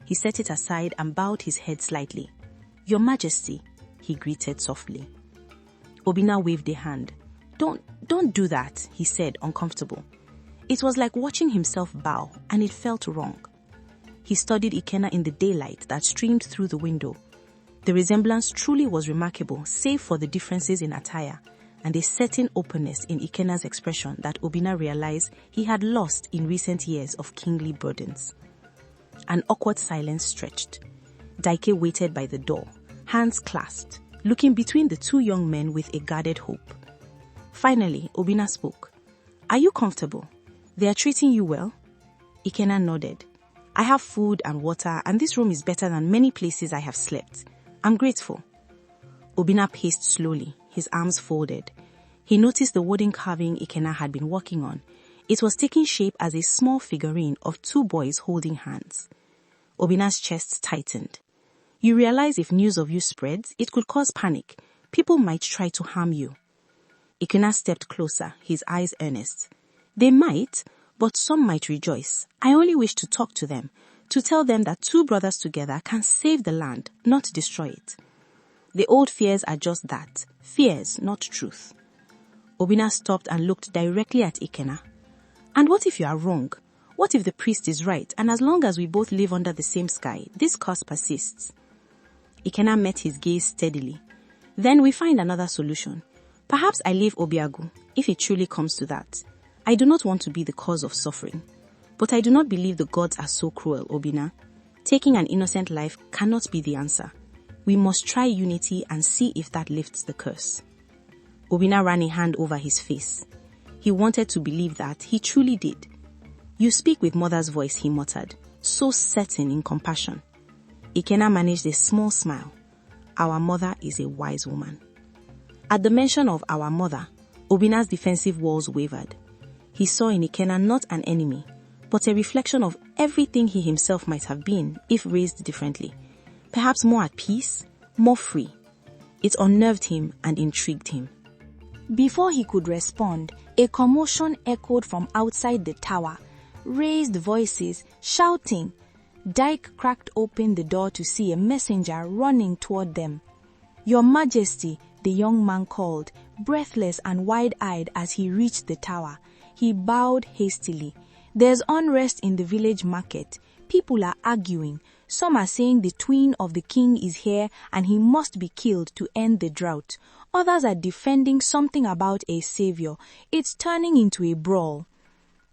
He set it aside and bowed his head slightly. Your Majesty, he greeted softly. Obina waved a hand. Don't do that, he said, uncomfortable. It was like watching himself bow, and it felt wrong. He studied Ikenna in the daylight that streamed through the window. The resemblance truly was remarkable, save for the differences in attire, and a certain openness in Ikenna's expression that Obina realized he had lost in recent years of kingly burdens. An awkward silence stretched. Daike waited by the door, hands clasped, looking between the two young men with a guarded hope. Finally, Obina spoke. Are you comfortable? They are treating you well? Ikenna nodded. I have food and water, and this room is better than many places I have slept. I'm grateful. Obina paced slowly, his arms folded. He noticed the wooden carving Ikenna had been working on. It was taking shape as a small figurine of two boys holding hands. Obina's chest tightened. You realize if news of you spreads, it could cause panic. People might try to harm you. Ikenna stepped closer, his eyes earnest. They might, but some might rejoice. I only wish to talk to them, to tell them that two brothers together can save the land, not destroy it. The old fears are just that, fears, not truth. Obina stopped and looked directly at Ikenna. And what if you are wrong? What if the priest is right, and as long as we both live under the same sky, this curse persists? Ikenna met his gaze steadily. Then we find another solution. Perhaps I leave Obiagu, if it truly comes to that. I do not want to be the cause of suffering. But I do not believe the gods are so cruel, Obina. Taking an innocent life cannot be the answer. We must try unity and see if that lifts the curse. Obina ran a hand over his face. He wanted to believe that he truly did. You speak with mother's voice, he muttered, so certain in compassion. Ikenna managed a small smile. Our mother is a wise woman. At the mention of our mother, Obina's defensive walls wavered. He saw in Ikenna not an enemy, but a reflection of everything he himself might have been if raised differently. Perhaps more at peace, more free. It unnerved him and intrigued him. Before he could respond, a commotion echoed from outside the tower. Raised voices, shouting. Dyke cracked open the door to see a messenger running toward them. "Your Majesty," the young man called, breathless and wide-eyed as he reached the tower. He bowed hastily. "There's unrest in the village market. People are arguing. Some are saying the twin of the king is here and he must be killed to end the drought. Others are defending something about a savior. It's turning into a brawl."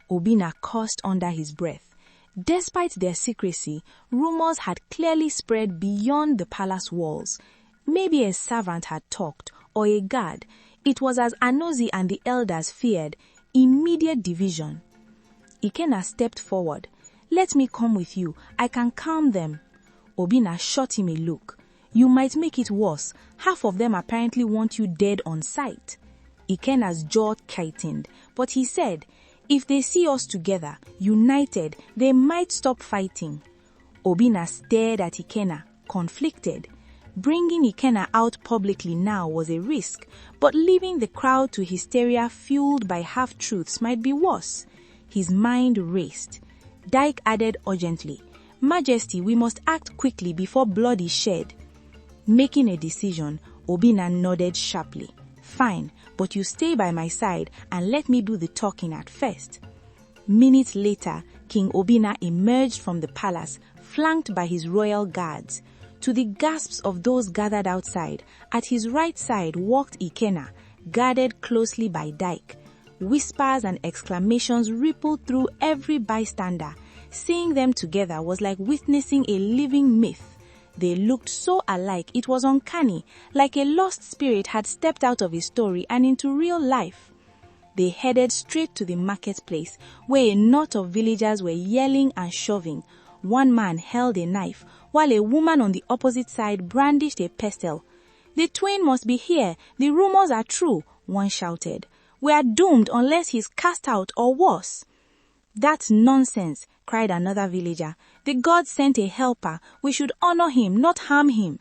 Obina cursed under his breath. Despite their secrecy, rumors had clearly spread beyond the palace walls. Maybe a servant had talked, or a guard. It was as Anozi and the elders feared, immediate division. Ikenna stepped forward. "Let me come with you. I can calm them." Obina shot him a look. "You might make it worse. Half of them apparently want you dead on sight." Ikenna's jaw tightened, but he said, "If they see us together, united, they might stop fighting." Obina stared at Ikenna, conflicted. Bringing Ikenna out publicly now was a risk, but leaving the crowd to hysteria fueled by half-truths might be worse. His mind raced. Dyke added urgently, "Majesty, we must act quickly before blood is shed." Making a decision, Obina nodded sharply. "Fine, but you stay by my side and let me do the talking at first." Minutes later, King Obina emerged from the palace, flanked by his royal guards. To the gasps of those gathered outside, at his right side walked Ikenna, guarded closely by Dyke. Whispers and exclamations rippled through every bystander. Seeing them together was like witnessing a living myth. They looked so alike it was uncanny, like a lost spirit had stepped out of a story and into real life. They headed straight to the marketplace, where a knot of villagers were yelling and shoving. One man held a knife, while a woman on the opposite side brandished a pestle. "The twain must be here. The rumors are true," one shouted. "We are doomed unless he's cast out or worse." "That's nonsense," cried another villager. "The gods sent a helper. We should honor him, not harm him."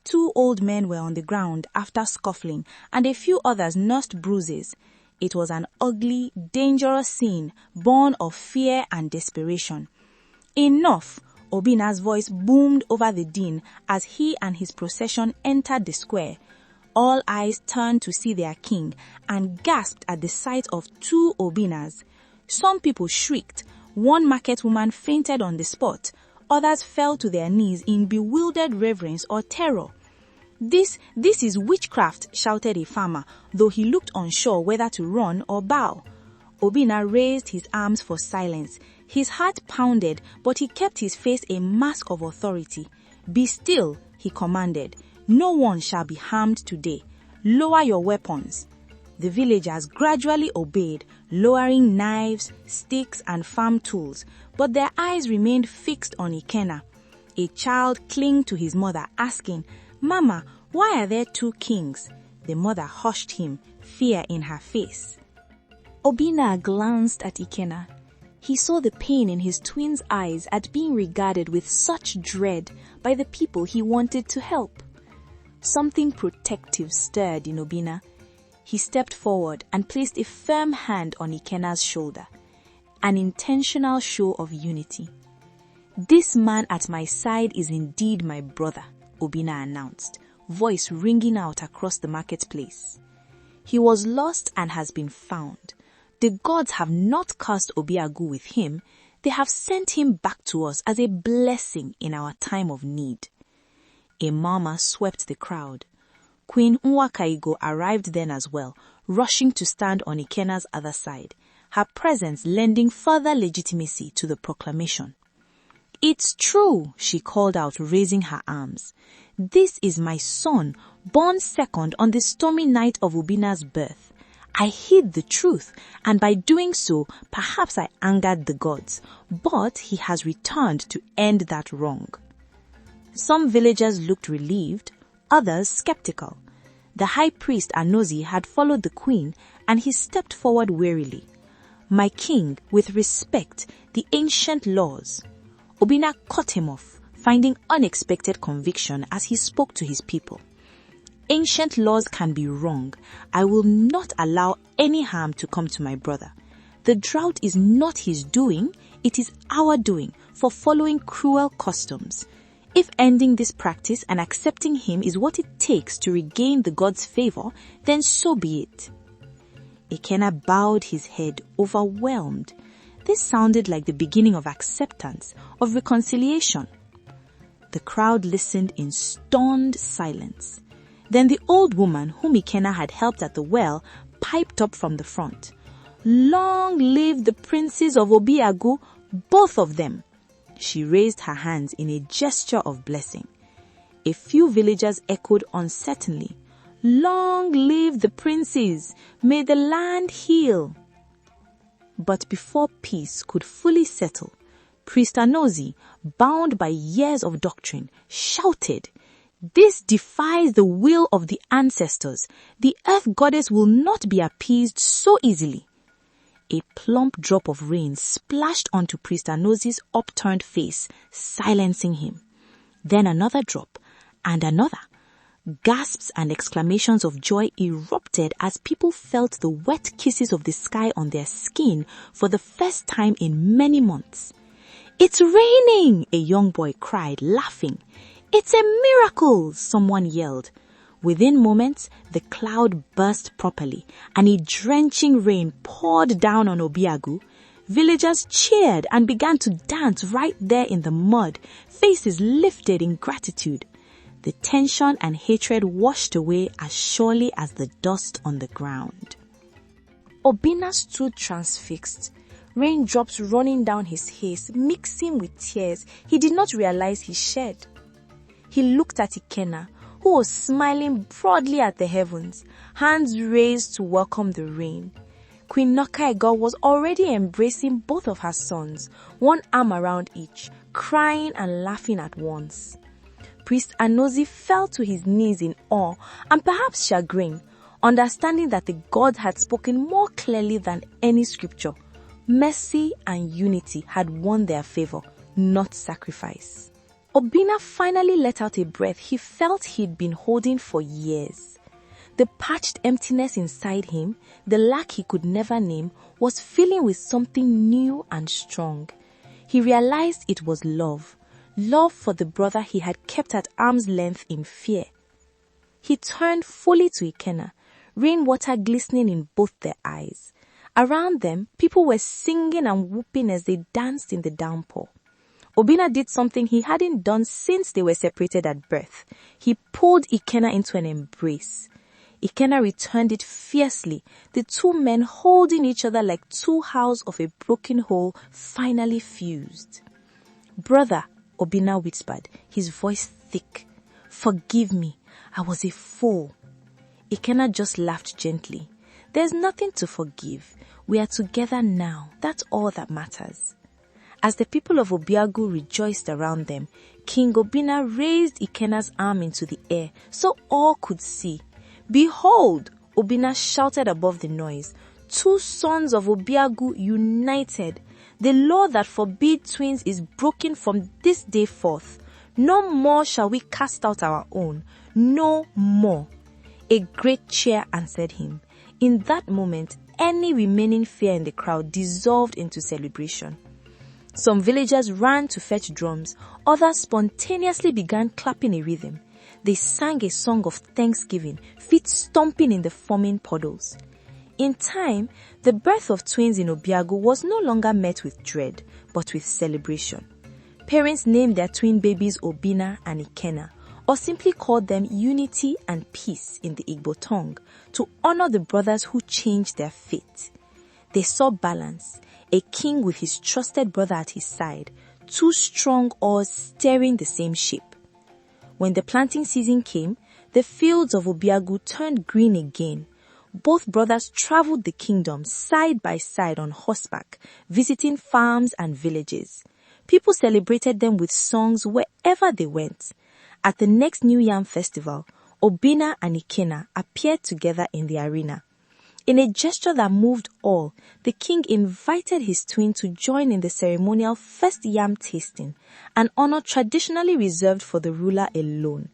Two old men were on the ground after scuffling, and a few others nursed bruises. It was an ugly, dangerous scene, born of fear and desperation. "Enough!" Obina's voice boomed over the din as he and his procession entered the square. All eyes turned to see their king and gasped at the sight of two Obinas. Some people shrieked. One market woman fainted on the spot. Others fell to their knees in bewildered reverence or terror. This is witchcraft," shouted a farmer, though he looked unsure whether to run or bow. Obina raised his arms for silence. His heart pounded, but he kept his face a mask of authority. "Be still," he commanded. "No one shall be harmed today. Lower your weapons." The villagers gradually obeyed, lowering knives, sticks, and farm tools, but their eyes remained fixed on Ikenna. A child clinged to his mother, asking, "Mama, why are there two kings?" The mother hushed him, fear in her face. Obina glanced at Ikenna. He saw the pain in his twin's eyes at being regarded with such dread by the people he wanted to help. Something protective stirred in Obina. He stepped forward and placed a firm hand on Ikenna's shoulder. An intentional show of unity. "This man at my side is indeed my brother," Obina announced, voice ringing out across the marketplace. "He was lost and has been found. The gods have not cast Obiagu with him. They have sent him back to us as a blessing in our time of need." A murmur swept the crowd. Queen Nwakaigo arrived then as well, rushing to stand on Ikenna's other side. her presence lending further legitimacy to the proclamation. "It's true," she called out, raising her arms. "This is my son, born second on the stormy night of Obina's birth. I hid the truth, and by doing so, perhaps I angered the gods, but he has returned to end that wrong." Some villagers looked relieved, others skeptical. The high priest Anozi had followed the queen, and he stepped forward warily. "My king, with respect, the ancient laws." Obina cut him off, finding unexpected conviction as he spoke to his people. "Ancient laws can be wrong. I will not allow any harm to come to my brother. The drought is not his doing, it is our doing for following cruel customs. If ending this practice and accepting him is what it takes to regain the god's favor, then so be it." Ikenna bowed his head, overwhelmed. This sounded like the beginning of acceptance, of reconciliation. The crowd listened in stunned silence. Then the old woman whom Ikenna had helped at the well piped up from the front. "Long live the princes of Obiagu, both of them." She raised her hands in a gesture of blessing. A few villagers echoed uncertainly, "Long live the princes, may the land heal." But before peace could fully settle, Priest Anozi, bound by years of doctrine, shouted, "This defies the will of the ancestors. The earth goddess will not be appeased so easily." A plump drop of rain splashed onto Priest Anozi's upturned face, silencing him. Then another drop, and another. Gasps and exclamations of joy erupted as people felt the wet kisses of the sky on their skin for the first time in many months. "It's raining!" a young boy cried, laughing. "It's a miracle!" someone yelled. Within moments, the cloud burst properly, and a drenching rain poured down on Obiagu. Villagers cheered and began to dance right there in the mud, faces lifted in gratitude. The tension and hatred washed away as surely as the dust on the ground. Obina stood transfixed, raindrops running down his face, mixing with tears he did not realize he shed. He looked at Ikenna, who was smiling broadly at the heavens, hands raised to welcome the rain. Queen Nokaigo was already embracing both of her sons, one arm around each, crying and laughing at once. Priest Anozi fell to his knees in awe and perhaps chagrin, understanding that the God had spoken more clearly than any scripture. Mercy and unity had won their favor, not sacrifice. Obina finally let out a breath he felt he'd been holding for years. The parched emptiness inside him, the lack he could never name, was filling with something new and strong. He realized it was love. Love for the brother he had kept at arm's length in fear. He turned fully to Ikenna, rainwater glistening in both their eyes. Around them, people were singing and whooping as they danced in the downpour. Obina did something he hadn't done since they were separated at birth. He pulled Ikenna into an embrace. Ikenna returned it fiercely, the two men holding each other like two halves of a broken whole finally fused. "Brother," Obina whispered, his voice thick, "forgive me, I was a fool." Ikenna just laughed gently. "There's nothing to forgive. We are together now. That's all that matters." As the people of Obiagu rejoiced around them, King Obina raised Ikenna's arm into the air so all could see. "Behold," Obina shouted above the noise, "two sons of Obiagu united. The law that forbids twins is broken from this day forth. No more shall we cast out our own. No more." A great cheer answered him. In that moment, any remaining fear in the crowd dissolved into celebration. Some villagers ran to fetch drums, others spontaneously began clapping a rhythm. They sang a song of thanksgiving, feet stomping in the forming puddles. In time, the birth of twins in Obiagu was no longer met with dread, but with celebration. Parents named their twin babies Obina and Ikenna, or simply called them Unity and Peace in the Igbo tongue, to honor the brothers who changed their fate. They saw balance, a king with his trusted brother at his side, two strong oars steering the same ship. When the planting season came, the fields of Obiagu turned green again. Both brothers traveled the kingdom side by side on horseback, visiting farms and villages. People celebrated them with songs wherever they went. At the next New Yam festival, Obina and Ikenna appeared together in the arena. In a gesture that moved all, the king invited his twin to join in the ceremonial first yam tasting, an honor traditionally reserved for the ruler alone.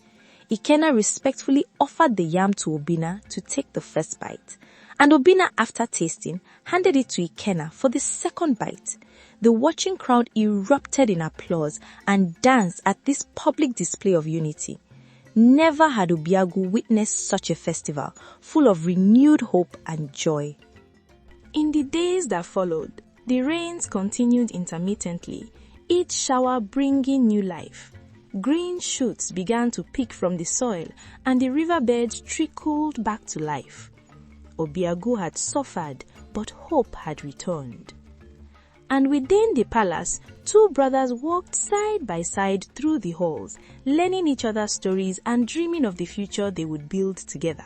Ikenna respectfully offered the yam to Obina to take the first bite, and Obina, after tasting, handed it to Ikenna for the second bite. The watching crowd erupted in applause and danced at this public display of unity. Never had Obiagu witnessed such a festival, full of renewed hope and joy. In the days that followed, the rains continued intermittently, each shower bringing new life. Green shoots began to pick from the soil, and the riverbeds trickled back to life. Obiagu had suffered, but hope had returned. And within the palace, two brothers walked side by side through the halls, learning each other's stories and dreaming of the future they would build together.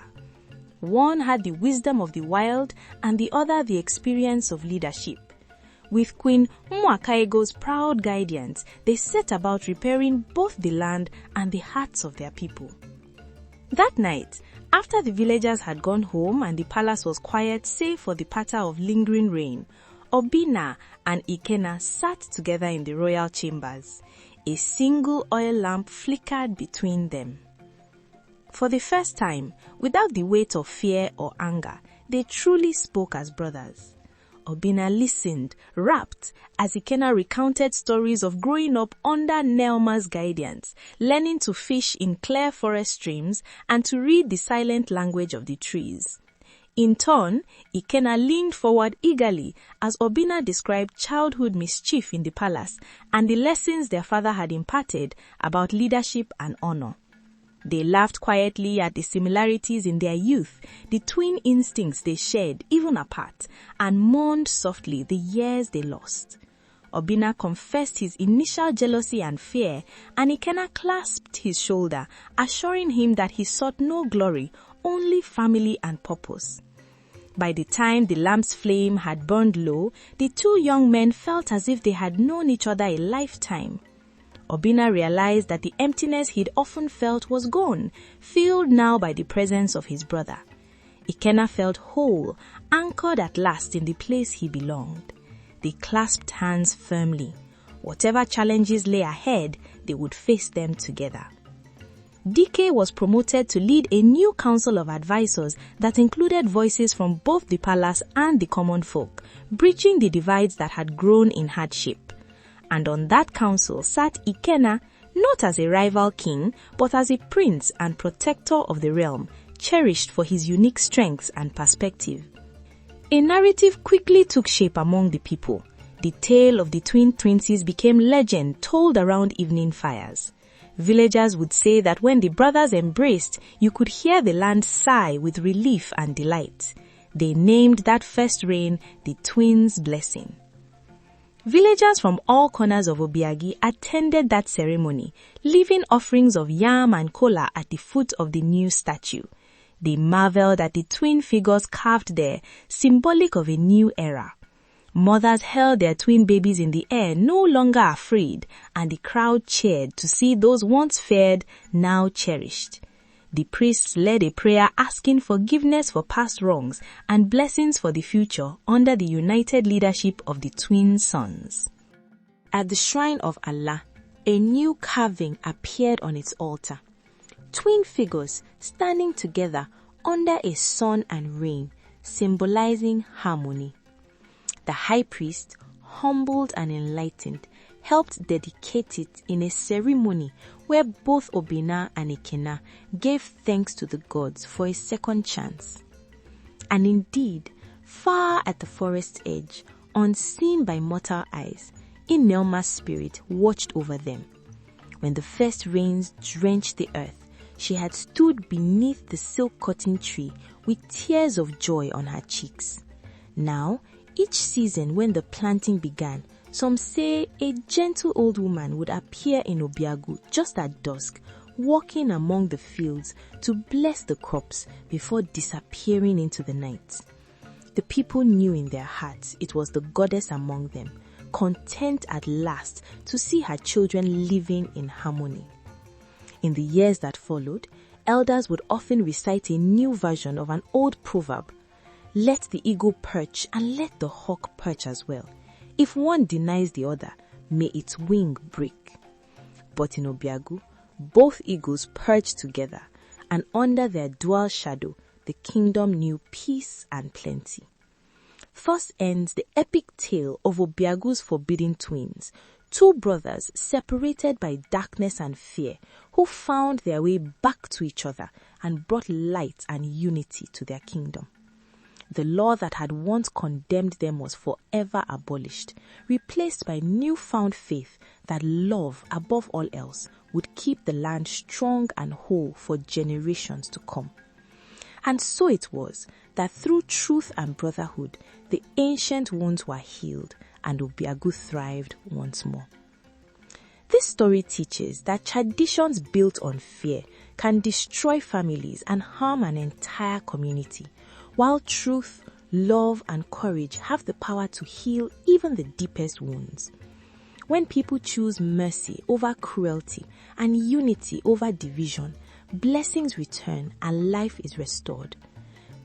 One had the wisdom of the wild, and the other the experience of leadership. With Queen Mwakaego's proud guidance, they set about repairing both the land and the hearts of their people. That night, after the villagers had gone home and the palace was quiet save for the patter of lingering rain, Obina and Ikenna sat together in the royal chambers. A single oil lamp flickered between them. For the first time, without the weight of fear or anger, they truly spoke as brothers. Obina listened, rapt, as Ikenna recounted stories of growing up under Nelma's guidance, learning to fish in clear forest streams, and to read the silent language of the trees. In turn, Ikenna leaned forward eagerly as Obina described childhood mischief in the palace and the lessons their father had imparted about leadership and honor. They laughed quietly at the similarities in their youth, the twin instincts they shared even apart, and mourned softly the years they lost. Obina confessed his initial jealousy and fear, and Ikenna clasped his shoulder, assuring him that he sought no glory, only family and purpose. By the time the lamp's flame had burned low, the two young men felt as if they had known each other a lifetime. Obina realized that the emptiness he'd often felt was gone, filled now by the presence of his brother. Ikenna felt whole, anchored at last in the place he belonged. They clasped hands firmly. Whatever challenges lay ahead, they would face them together. Dike was promoted to lead a new council of advisors that included voices from both the palace and the common folk, bridging the divides that had grown in hardship. And on that council sat Ikenna, not as a rival king, but as a prince and protector of the realm, cherished for his unique strengths and perspective. A narrative quickly took shape among the people. The tale of the twin princes became legend told around evening fires. Villagers would say that when the brothers embraced, you could hear the land sigh with relief and delight. They named that first rain the twins' blessing. Villagers from all corners of Obiagi attended that ceremony, leaving offerings of yam and kola at the foot of the new statue. They marveled at the twin figures carved there, symbolic of a new era. Mothers held their twin babies in the air, no longer afraid, and the crowd cheered to see those once feared, now cherished. The priests led a prayer asking forgiveness for past wrongs and blessings for the future under the united leadership of the twin sons. At the shrine of Allah, a new carving appeared on its altar. Twin figures standing together under a sun and rain, symbolizing harmony. The high priest, humbled and enlightened, helped dedicate it in a ceremony where both Obina and Ikenna gave thanks to the gods for a second chance. And indeed, far at the forest edge, unseen by mortal eyes, Inelma's spirit watched over them. When the first rains drenched the earth, she had stood beneath the silk cotton tree with tears of joy on her cheeks. Now, Each season when the planting began, some say a gentle old woman would appear in Obiagu just at dusk, walking among the fields to bless the crops before disappearing into the night. The people knew in their hearts it was the goddess among them, content at last to see her children living in harmony. In the years that followed, elders would often recite a new version of an old proverb: "Let the eagle perch and let the hawk perch as well. If one denies the other, may its wing break." But in Obiagu, both eagles perched together, and under their dual shadow, the kingdom knew peace and plenty. Thus ends the epic tale of Obiagu's forbidden twins, two brothers separated by darkness and fear, who found their way back to each other and brought light and unity to their kingdom. The law that had once condemned them was forever abolished, replaced by newfound faith that love, above all else, would keep the land strong and whole for generations to come. And so it was that through truth and brotherhood, the ancient wounds were healed and Obiagu thrived once more. This story teaches that traditions built on fear can destroy families and harm an entire community, while truth, love, and courage have the power to heal even the deepest wounds. When people choose mercy over cruelty and unity over division, blessings return and life is restored.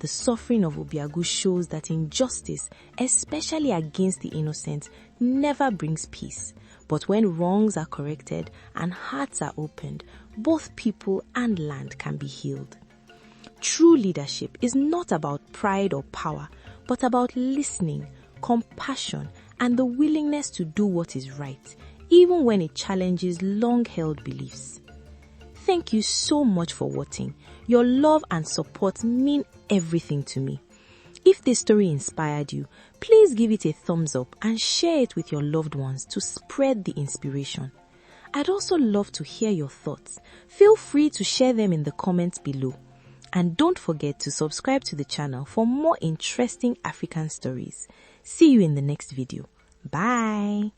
The suffering of Obiagu shows that injustice, especially against the innocent, never brings peace. But when wrongs are corrected and hearts are opened, both people and land can be healed. True leadership is not about pride or power, but about listening, compassion, and the willingness to do what is right, even when it challenges long-held beliefs. Thank you so much for watching. Your love and support mean everything to me. If this story inspired you, please give it a thumbs up and share it with your loved ones to spread the inspiration. I'd also love to hear your thoughts. Feel free to share them in the comments below. And don't forget to subscribe to the channel for more interesting African stories. See you in the next video. Bye!